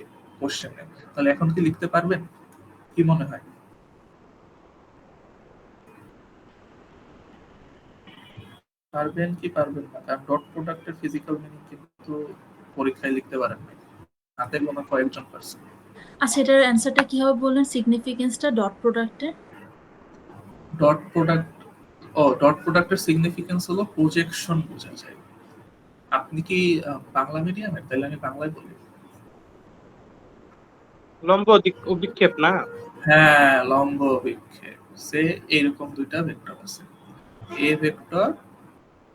কোশ্চেনে, তাহলে এখন কি লিখতে পারবেন, কি মনে হয়? পারবেন কি পারবেন না? কারণ ডট প্রোডাক্টের ফিজিক্যাল মিনিং কিন্তু পরীক্ষায় লিখতে পারেন না, হাতে গোনা কয়েকজন পারছেন। আচ্ছা, এটার অ্যান্সারটা কি হবে বললেন, সিগনিফিকেন্সটা ডট প্রোডাক্টের? ডট প্রোডাক্ট, ও ডট প্রোডাক্টের সিগনিফিকেন্স হলো প্রজেকশন বোঝা যায়। আপনি কি বাংলা মিডিয়ামের? তাহলে আমি বাংলায় বলি। লম্ব অভিক্ষেপ না? হ্যাঁ, লম্ব বিক্ষেপ। সে এরকম দুইটা ভেক্টর আছে, এ ভেক্টর,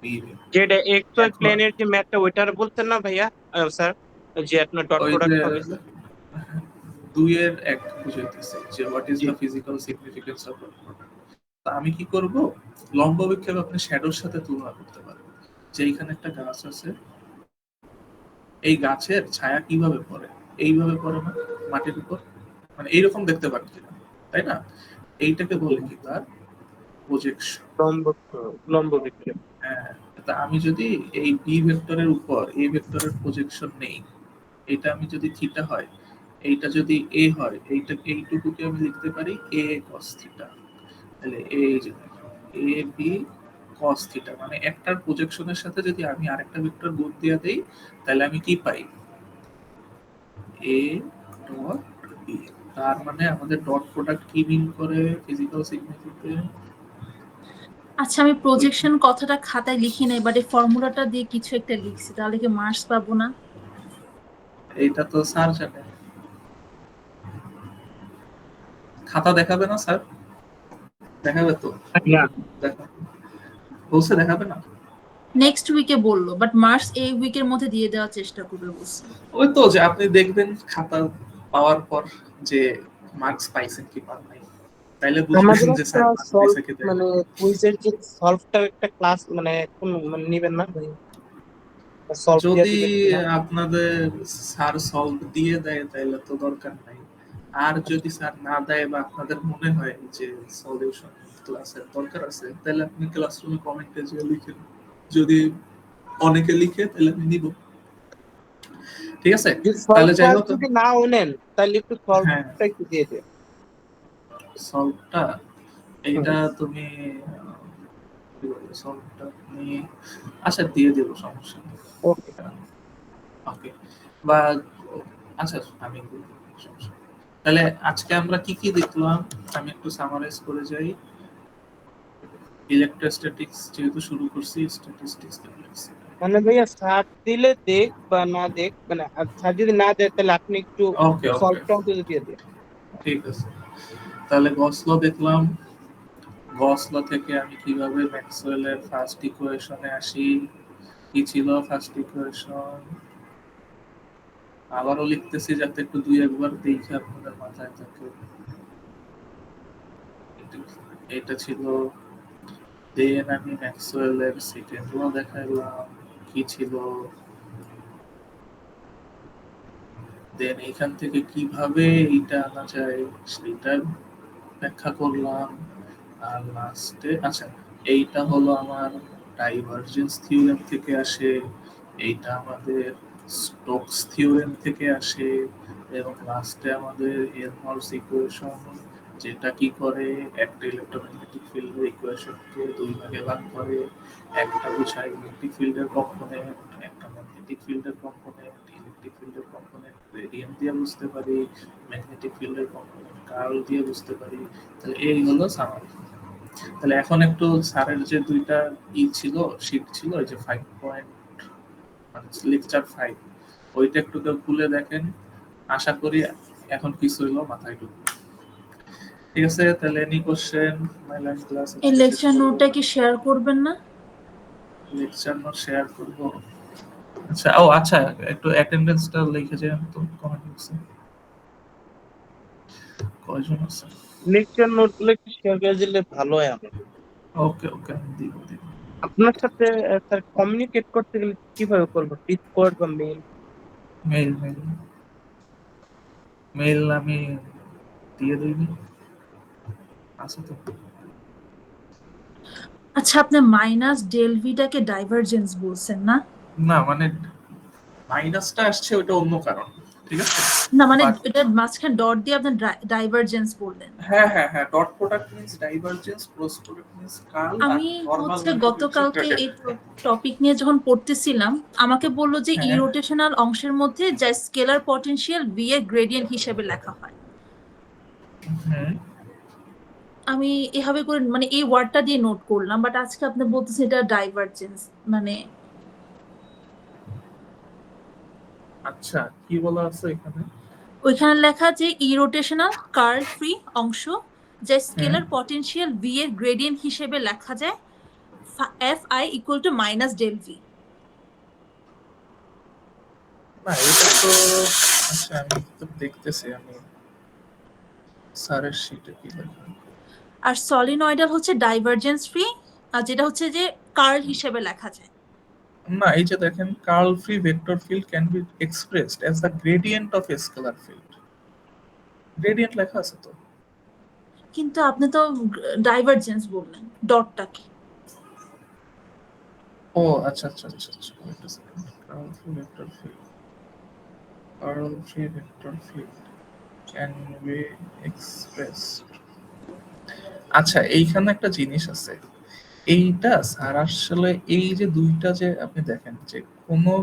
বি ভেক্টর। যেটা এক্সওয়াই এখন প্লেনের যে ম্যাথটা ওইটার বলছেন না ভাইয়া? স্যার, যে আপনার ডট ওই প্রোডাক্ট যে হবে। দুইয়ের এক বুঝাইতেছে যে what is G, the physical significance of dot product. তা আমি কি করব, লম্ব বিক্ষেপ আপনি শ্যাডোর সাথে তুলনা করতে পারেন, যে এইখানে একটা গাছ আছে, এই গাছের ছায়া কিভাবে পড়ে, এইভাবে পড়ে না মাটির উপর, মানে এইরকম দেখতে পারেন কিনা, তাই না? এইটাকে বলে কি, তার প্রজেকশন। লম্ব লম্ব বিক্ষেপ। হ্যাঁ, তা আমি যদি এই বি ভেক্টরের উপর এ ভেক্টরের প্রজেকশন নেই, এটা আমি যদি থিটা হয়, এইটা যদি এ হয়, এইটা এইটুকুকে আমি লিখতে পারি এ কস থিটা। তাহলে এই যে এ বি cos থিটা, মানে একটার প্রজেকশনের সাথে যদি আমি আরেকটা ভেক্টর গুণ দিয়ে দেই তাহলে আমি কি পাই, এ ডট বি। তার মানে আমাদের ডট প্রোডাক্ট কি মিন করে ফিজিক্যাল সিগনিফিকেন্স। আচ্ছা, আমি প্রজেকশন কথাটা খাতায় লিখি নাই, বাট এই ফর্মুলাটা দিয়ে কিছু একটা লিখছি, তাহলে কি মার্কস পাবো না? এইটা তো স্যার জানে, খাতা দেখাবে না স্যার? দেখাবে তো, না, দেখা বলছে দেখাবে না। নেক্সট উইকে বললো, বাট মার্কস এই উইকের মধ্যে দিয়ে দেওয়ার চেষ্টা করবে বলছে। ওই তো যে আপনি দেখবেন খাতা পাওয়ার পর যে মার্কস পাইছেন কি পান নাই, তাইলে আমাদের বুঝবেন যে একটা স্যার মার্কস সলভ দিয়েছে কি দেয়। মানে কুইজের যে সলভটার একটা ক্লাস মানে কোন মানে নিবেন না সলভ দিয়ে যদি দিবেন না? আপনাদের স্যার সলভ দিয়ে দেয় তাহলে তো দরকার নাই, আর যদি স্যার না দেয় বা আপনাদের মনে হয় যে সলিউশন ক্লাসের দরকার আছে তাহলে আপনি ক্লাসরুমে কমেন্টে যে লিখেন, যদি অনেকে লিখে তাহলে আমি নিব। ঠিক আছে, যদি সলভ তাহলে যাই ক্লাস হোক, যদি নাও নেন তাহলে একটু হ্যাঁ সলভটা একটু দিয়ে দেন। সলভটা এইটা হুম। তুমি কি বলবো, সলভটা তুমি আচ্ছা দিয়ে দেবো, সমস্যা নেই। ওকে। ওকে, বা আচ্ছা আমি দিয়ে দেবো, সমস্যা নেই। তাহলে আজকে আমরা কি কি দেখলাম আমি একটু সামারাইজ করে যাই। ইলেকট্রোস্ট্যাটিক্স যেহেতু শুরু করছি, স্ট্যাটিস্টিক্স দেখছি। মানে ভাইয়া স্যার দিলে দেখ বা না দেখ মানে স্যার যদি না দেয় তাহলে আপনি একটু ওকে ওকে, সলভটাও যদি দিয়ে দেন। ঠিক আছে। তাহলে গস ল দেখলাম, গস ল থেকে আমি কিভাবে ম্যাক্সওয়েলের ফার্স্ট ইকুয়েশনে আসি, কি ছিল ফার্স্ট ইকুয়েশন, আবারও লিখতেছি যাতে একটু দুই একবার দেখে আপনাদের মাথায় থাকে। এটা ছিল, দেন আমি ম্যাক্সওয়েলের সেকেন্ড ল দেখাইলাম কি ছিল, দেন এখান থেকে কিভাবে এটা আনা যায় সেটা ব্যাখ্যা করলাম। আর লাস্টে আচ্ছা এইটা হলো আমার ডাইভারজেন্স থিওরেম থেকে আসে, এইটা আমাদের স্টোকস থিওরেম থেকে আসে, এবং লাস্টে আমাদের হেলমহলটজ ইকুয়েশন, যেটা কি করে একটা ইলেকট্রোম্যাগনেটিক ফিল্ডের ইকুয়েশনকে দুই ভাগে ভাগ করে, একটা বোঝায় ইলেকট্রিক ফিল্ডের কম্পোনেন্ট, একটা ম্যাগনেটিক ফিল্ডের কম্পোনেন্ট। ইলেকট্রিক ফিল্ডের কম্পোনেন্ট রেডিয়ান দিয়ে বুঝতে পারি, ম্যাগনেটিক ফিল্ডের কম্পোনেন্ট কার্ল দিয়ে বুঝতে পারি। তাহলে এই হলো সামারি। তাহলে এখন একটু স্যারের যে দুইটা ছিল, শীট ছিল, ওই যে 5 মানে লেকচার 5, ওইটা একটু কেউ খুলে দেখেন, আশা করি এখন কিছু হইলো মাথায় ঢুকবে। ঠিক আছে, তাহলে any question my live class এই আজকে শেষ লেকচার করবো। নোটটা কি শেয়ার করবেন না? লেকচার নোট শেয়ার করবো। আচ্ছা ও আচ্ছা, একটু অ্যাটেন্ডেন্সটা লিখে যান তো কমেন্ট বক্সে, কয়জন আছে। লেকচার নোট গুলো একটু শেয়ার করে দিলে ভালো হয় আমার। ওকে ওকে, আমি দিব দিব। আপনার সাথে স্যার কমিউনিকেট করতে গেলে কিভাবে করবো, ডিসকর্ড বা মেইল? মেইল মেইল মেইল আমি দিয়ে দিইনি, আছে তো। আচ্ছা, আপনি মাইনাস ডেল ভিটাকে ডাইভারজেন্স বলছেন না? না মানে মাইনাসটা আসছে ওটা অন্য কারণ, ঠিক আছে। না মানে বাট এটা মাঝখানে ডট দিয়ে আপনি ডাইভারজেন্স বললেন। হ্যাঁ হ্যাঁ হ্যাঁ, dot product means divergence, cross product means curl, আর আমি নরমাল হচ্ছে মিন্স গতকালকে ব্র্যাকেট। এই টপিক নিয়ে যখন পড়তেছিলাম, আমাকে বললো যে হ্যাঁ ইরোটেশনাল অংশের মধ্যে যা স্কেলার পটেনশিয়াল ভি এর গ্রেডিয়েন্ট হিসেবে লেখা হয়। হুম, আমি এভাবে করে মানে এই ওয়ার্ডটা দিয়ে নোট করলাম, বাট আজকে আপনি বলতেছেন এটা ডাইভারজেন্স, মানে আচ্ছা কি বলা আছে এখানে। ওইখানে লেখা যে ইরোটেশনাল কার্ল ফ্রি অংশ যা হুম, স্কেলার পটেনশিয়াল ভি এর গ্রেডিয়েন্ট হিসেবে লেখা যায় F I equal to minus del V. না এটা তো, আচ্ছা আমি তো দেখতেছি, আমি স্যারের শিটে কি লেখা। আর সলিনয়েডাল হচ্ছে ডাইভারজেন্স ফ্রি, আর যেটা হচ্ছে যে কার্ল হিসেবে লেখা যায়। না এই যে দেখেন, curl free vector field can be expressed as the gradient of a scalar field, gradient লেখা আছে তো। কিন্তু আপনি তো ডাইভারজেন্স বললেন, ডটটা কি? ও আচ্ছা আচ্ছা আচ্ছা আচ্ছা, wait a second. Curl free vector field, curl free vector field can be expressed. আচ্ছা, এইখানে একটা জিনিস আছে। এইটা স্যার আসলে এই যে দুইটা যে আপনি দেখেন যে কোনো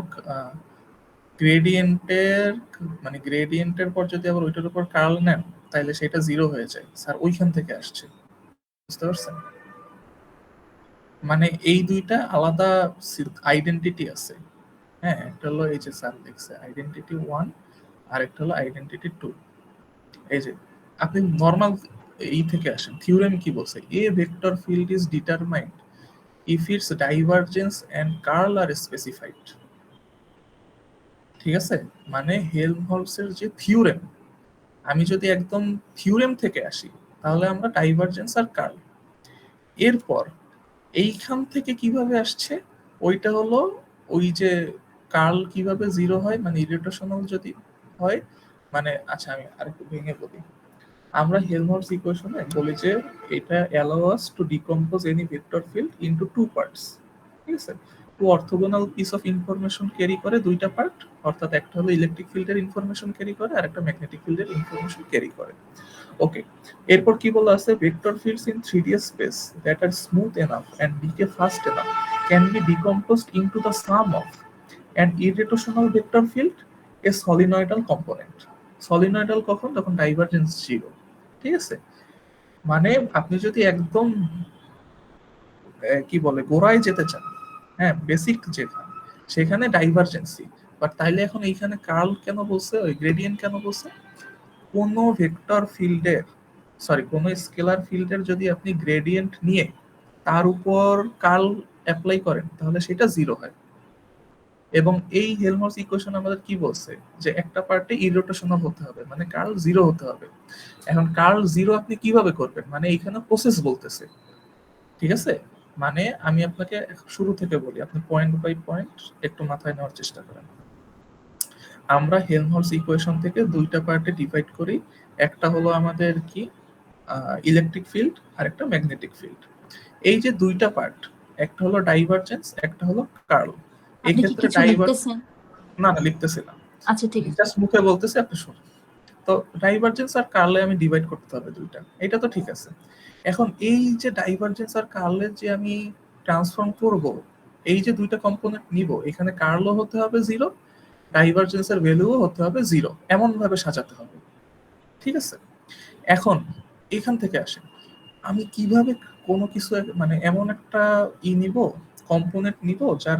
গ্রেডিয়েন্টের মানে গ্রেডিয়েন্টের পর যদি আবার ওইটার উপর কার্ল নেন তাহলে সেটা জিরো হয়ে যায় স্যার, ওইখান থেকে আসছে, বুঝতে পারছেন? মানে এই দুইটা আলাদা আইডেন্টিটি আছে। হ্যাঁ, একটা হলো এই যে স্যার লিখছে আইডেন্টিটি 1 আর একটা হলো আইডেন্টিটি 2। এই যে আপনি নরমাল এই থেকে আসেন, থিওরেম কি বলছে, a vector field is determined if its divergence and curl are specified. ঠিক আছে, মানে হেলমহলটসের যে থিওরেম, আমি যদি একদম থিওরেম থেকে আসি তাহলে আমরা ডাইভারজেন্স আর কার্ল, এরপর এইখান থেকে কিভাবে আসছে ওইটা হলো ওই যে কার্ল কিভাবে জিরো হয়, মানে ইরিটেশনাল যদি হয়, মানে আচ্ছা আমি আরেকটু ভেঙে বলি। আমরা হেলমহলটস ইকুয়েশনে বলি যে এটা allow us to decompose any vector field into two parts. ঠিক আছে, two orthogonal piece of information carry করে দুইটা পার্ট, অর্থাৎ একটা হলো ইলেকট্রিক ফিল্ডের ইনফরমেশন ক্যারি করে আর একটা ম্যাগনেটিক ফিল্ডের ইনফরমেশন ক্যারি করে। ওকে, এরপর কি বলা আছে, vector fields in 3D space that are smooth enough and decay fast enough can be decomposed into the sum of an irrotational vector field a solenoidal component. Solenoidal কখন? যখন divergence zero. ঠিক আছে, মানে আপনি যদি একদম কি বলে গোড়ায় যেতে চান, হ্যাঁ বেসিক যেখানে, সেখানে ডাইভারজেন্সি, বাট তাইলে এখন এইখানে কার্ল কেন বলছে, ওই গ্রেডিয়েন্ট কেন বলছে? কোনো ভেক্টর ফিল্ডের, সরি কোনো স্কেলার ফিল্ডের যদি আপনি গ্রেডিয়েন্ট নিয়ে তার উপর কার্ল অ্যাপ্লাই করেন তাহলে সেটা জিরো হয়। এবং এই হেলমহলটস ইকুয়েশন আমাদের কি বলছে, যে একটা পার্টে ইরোটেশনাল হতে হবে, মানে কার্ল জিরো হতে হবে। এখন কার্ল জিরো আপনি কিভাবে করবেন, মানে এইখানে প্রসেস বলতেছে। ঠিক আছে, মানে আমি আপনাকে শুরু থেকে বলি, আপনি পয়েন্ট বাই পয়েন্ট একটু মাথায় নেওয়ার চেষ্টা করেন। আমরা হেলমহলটস ইকুয়েশন থেকে দুইটা পার্টে ডিভাইড করি, একটা হলো আমাদের কি ইলেকট্রিক ফিল্ড আর একটা ম্যাগনেটিক ফিল্ড। এই যে দুইটা পার্ট, একটা হলো ডাইভারজেন্স, একটা হলো কার্ল। এই আপনি কি ক্ষেত্রে কিছু লিখতেছেন? না না লিখতেছি না, আচ্ছা ঠিক আছে। জাস্ট মুখে বলতেছি, আপনি শুনুন। তো ডাইভারজেন্স আর কার্লে আমি ডিভাইড করতে হবে দুইটা, এটা তো ঠিক আছে। এখন এই যে ডাইভারজেন্স আর কার্লের যে আমি ট্রান্সফর্ম করব, এই যে দুইটা কম্পোনেন্ট নিব, এখানে কার্লও হতে হবে জিরো, ডাইভারজেন্সের ভ্যালুও হতে হবে জিরো, এমন ভাবে সাজাতে হবে। ঠিক আছে, এখন এখান থেকে আসে আমি কিভাবে কোনো কিছু মানে এমন একটা নিব, কম্পোনেন্ট নিব যার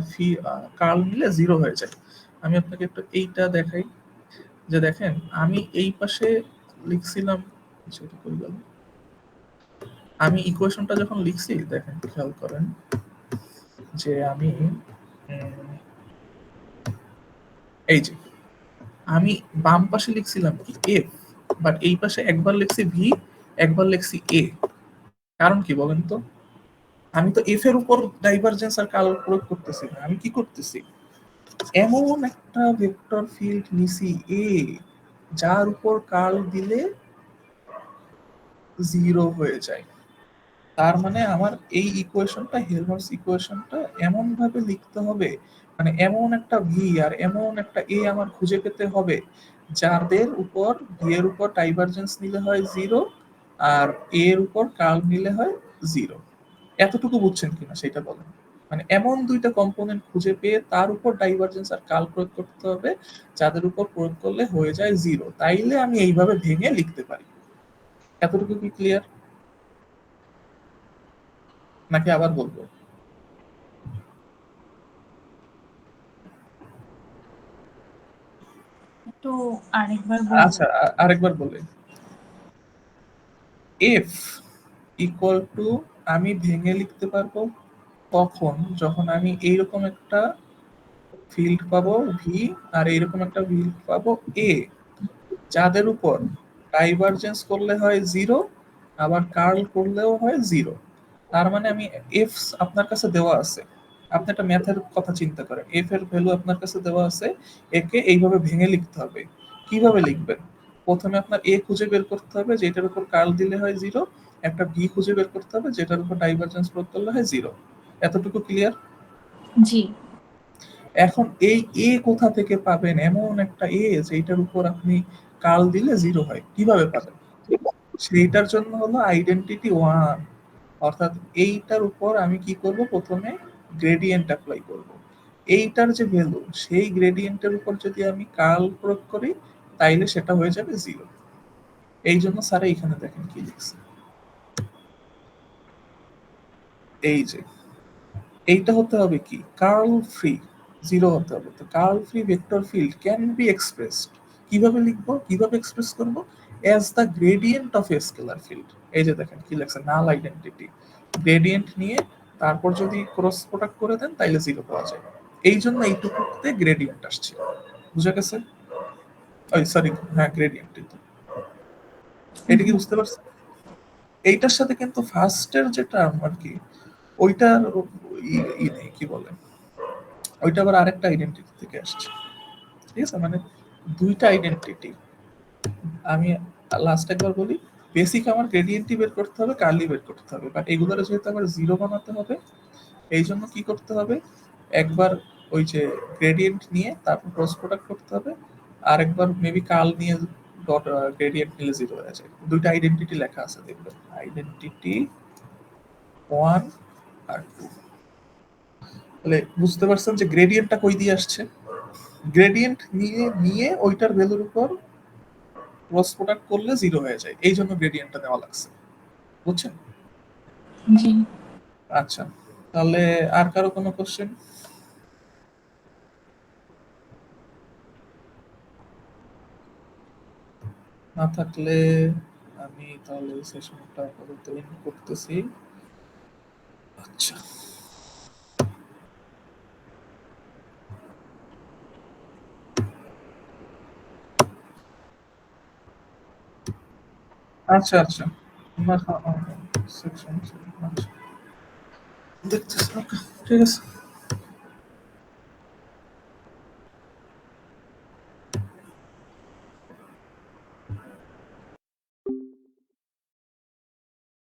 কার্ল নিলে জিরো হয়ে যায়। আমি আপনাকে একটু এইটা দেখাই, যে দেখেন আমি এই পাশে লিখছিলাম, সেটা কই গেল, আমি ইকুয়েশনটা যখন লিখছি দেখেন খেয়াল করেন যে আমি এই যে আমি বাম পাশে লিখছিলাম কি এফ, বাট এই পাশে একবার লিখছি ভি, একবার লিখছি এ। কারণ কি বলেন তো, আমি তো এফ এর উপর ডাইভারজেন্স আর কার্ল প্রয়োগ করতেছি না, আমি কি করতেছি, এমন একটা ভেক্টর ফিল্ড নিছি এ যার উপর কার্ল দিলে জিরো হয়ে যায়। তার মানে আমার এই ইকুয়েশনটা, হেলমহলটস ইকুয়েশনটা এমন ভাবে লিখতে হবে, মানে এমন একটা ভি আর এমন একটা এ আমার খুঁজে পেতে হবে যাদের উপর ভি এর উপর ডাইভারজেন্স নিলে হয় জিরো আর এ এর উপর কার্ল নিলে হয় জিরো। এতটুকু বুঝছেন কিনা সেটা বলেন। মানে এমন দুইটা কম্পোনেন্ট খুঁজে পেয়ে তার উপর ডাইভারজেন্স আর কার্ল প্রয়োগ করতে হবে যাদের উপর প্রয়োগ করলে হয়ে যায় জিরো, তাইলে আমি এইভাবে ভেঙে লিখতে পারি। এতটুকু কি ক্লিয়ার, নাকি আবার বলবো? একটু আরেকবার বলুন। আচ্ছা আরেকবার বলি, এফ ইকুয়াল টু আমি ভেঙে লিখতে পারবো তখন যখন আমি এইরকম একটা ফিল্ড পাবো ভি আর এইরকম একটা ফিল্ড পাবো এ, যাদের উপর ডাইভারজেন্স করলে হয় জিরো আবার কার্ল করলেও হয় জিরো। তার মানে আমি এফ আপনার কাছে দেওয়া আছে, আপনি একটা ম্যাথের কথা চিন্তা করেন, এফ এর ভ্যালু আপনার কাছে দেওয়া আছে, একে এইভাবে ভেঙে লিখতে হবে। কিভাবে লিখবেন, প্রথমে আপনার এ খুঁজে বের করতে হবে যেটার উপর কার্ল দিলে হয় জিরো, একটা ভি খুঁজে বের করতে হবে যেটার উপর ডাইভারজেন্স প্রয়োগ করলে হয় জিরো। এতটুকু ক্লিয়ার? জি। এখন এই এ কোথা থেকে পাবেন, এমন একটা এ যেটার উপর আপনি কার্ল দিলে জিরো হয়, কিভাবে পাবেন? সেইটার জন্য হলো আইডেন্টিটি 1, অর্থাৎ এইটার উপর আমি কি করব, প্রথমে গ্রেডিয়েন্ট অ্যাপ্লাই করব। এইটার যে ভ্যালু, সেই গ্রেডিয়েন্টের উপর যদি আমি কার্ল প্রয়োগ করি, তাইলে সেটা হয়ে যাবে 0। এই জন্য স্যার এইখানে দেখেন কি লিখছে, এই যে এইটা হতে হবে কি, কার্ল ফ্রি 0 হতে হবে। তো curl free vector field can be expressed, কিভাবে লিখবো, কিভাবে এক্সপ্রেস করব, as the gradient of a scalar field. এই যে দেখেন কি লেখছে, নাল আইডেন্টিটি, গ্রেডিয়েন্ট নিয়ে তারপর যদি ক্রস প্রোডাক্ট করে দেন তাইলে 0 পাওয়া যায়। এই জন্য এইটুকুতে গ্রেডিয়েন্ট আসছে, বুঝা গেছে? ওই সরি, হ্যাঁ গ্রেডিয়েন্ট, এটা কি বুঝতে পারছেন? এইটার সাথে কিন্তু ফার্স্টের যে টার্ম আর কি, ওইটার নেই, কি বলে, ওইটা আবার আরেকটা আইডেন্টিটি থেকে আসছে। ঠিক আছে, মানে দুইটা আইডেন্টিটি। আমি লাস্ট একবার বলি, বেসিক আমার গ্রেডিয়েন্টই বের করতে হবে, কার্লি বের করতে হবে, বাট এগুলোর যেহেতু আমার 0 বানাতে হবে, এই জন্য কি করতে হবে, একবার ওই যে গ্রেডিয়েন্ট নিয়ে তারপর ক্রস প্রোডাক্ট করতে হবে, আর একবার মেবি কার্ল নিয়ে ডট গ্রেডিয়েন্ট নিলে 0 হয়ে যায়। দুইটা আইডেন্টিটি লেখা আছে দেখবেন, আইডেন্টিটি 1 আর 2। তাহলে বুঝতে পারছেন যে গ্রেডিয়েন্টটা কই দিয়ে আসছে, গ্রেডিয়েন্ট নিয়ে ওইটার ভ্যালুর উপর ক্রস প্রোডাক্ট করলে 0 হয়ে যায়, এই জন্য গ্রেডিয়েন্টটা দেওয়া লাগছে, বুঝছেন? জি। আচ্ছা, তাহলে আর কারো কোনো কোশ্চেন? না থাকলে আমি তাহলে সেশনটা আপাতত এন্ড করতেছি। আচ্ছা, আচ্ছা আচ্ছা, সেকশন, আচ্ছা দেখতেছি, ওকে, ঠিক আছে।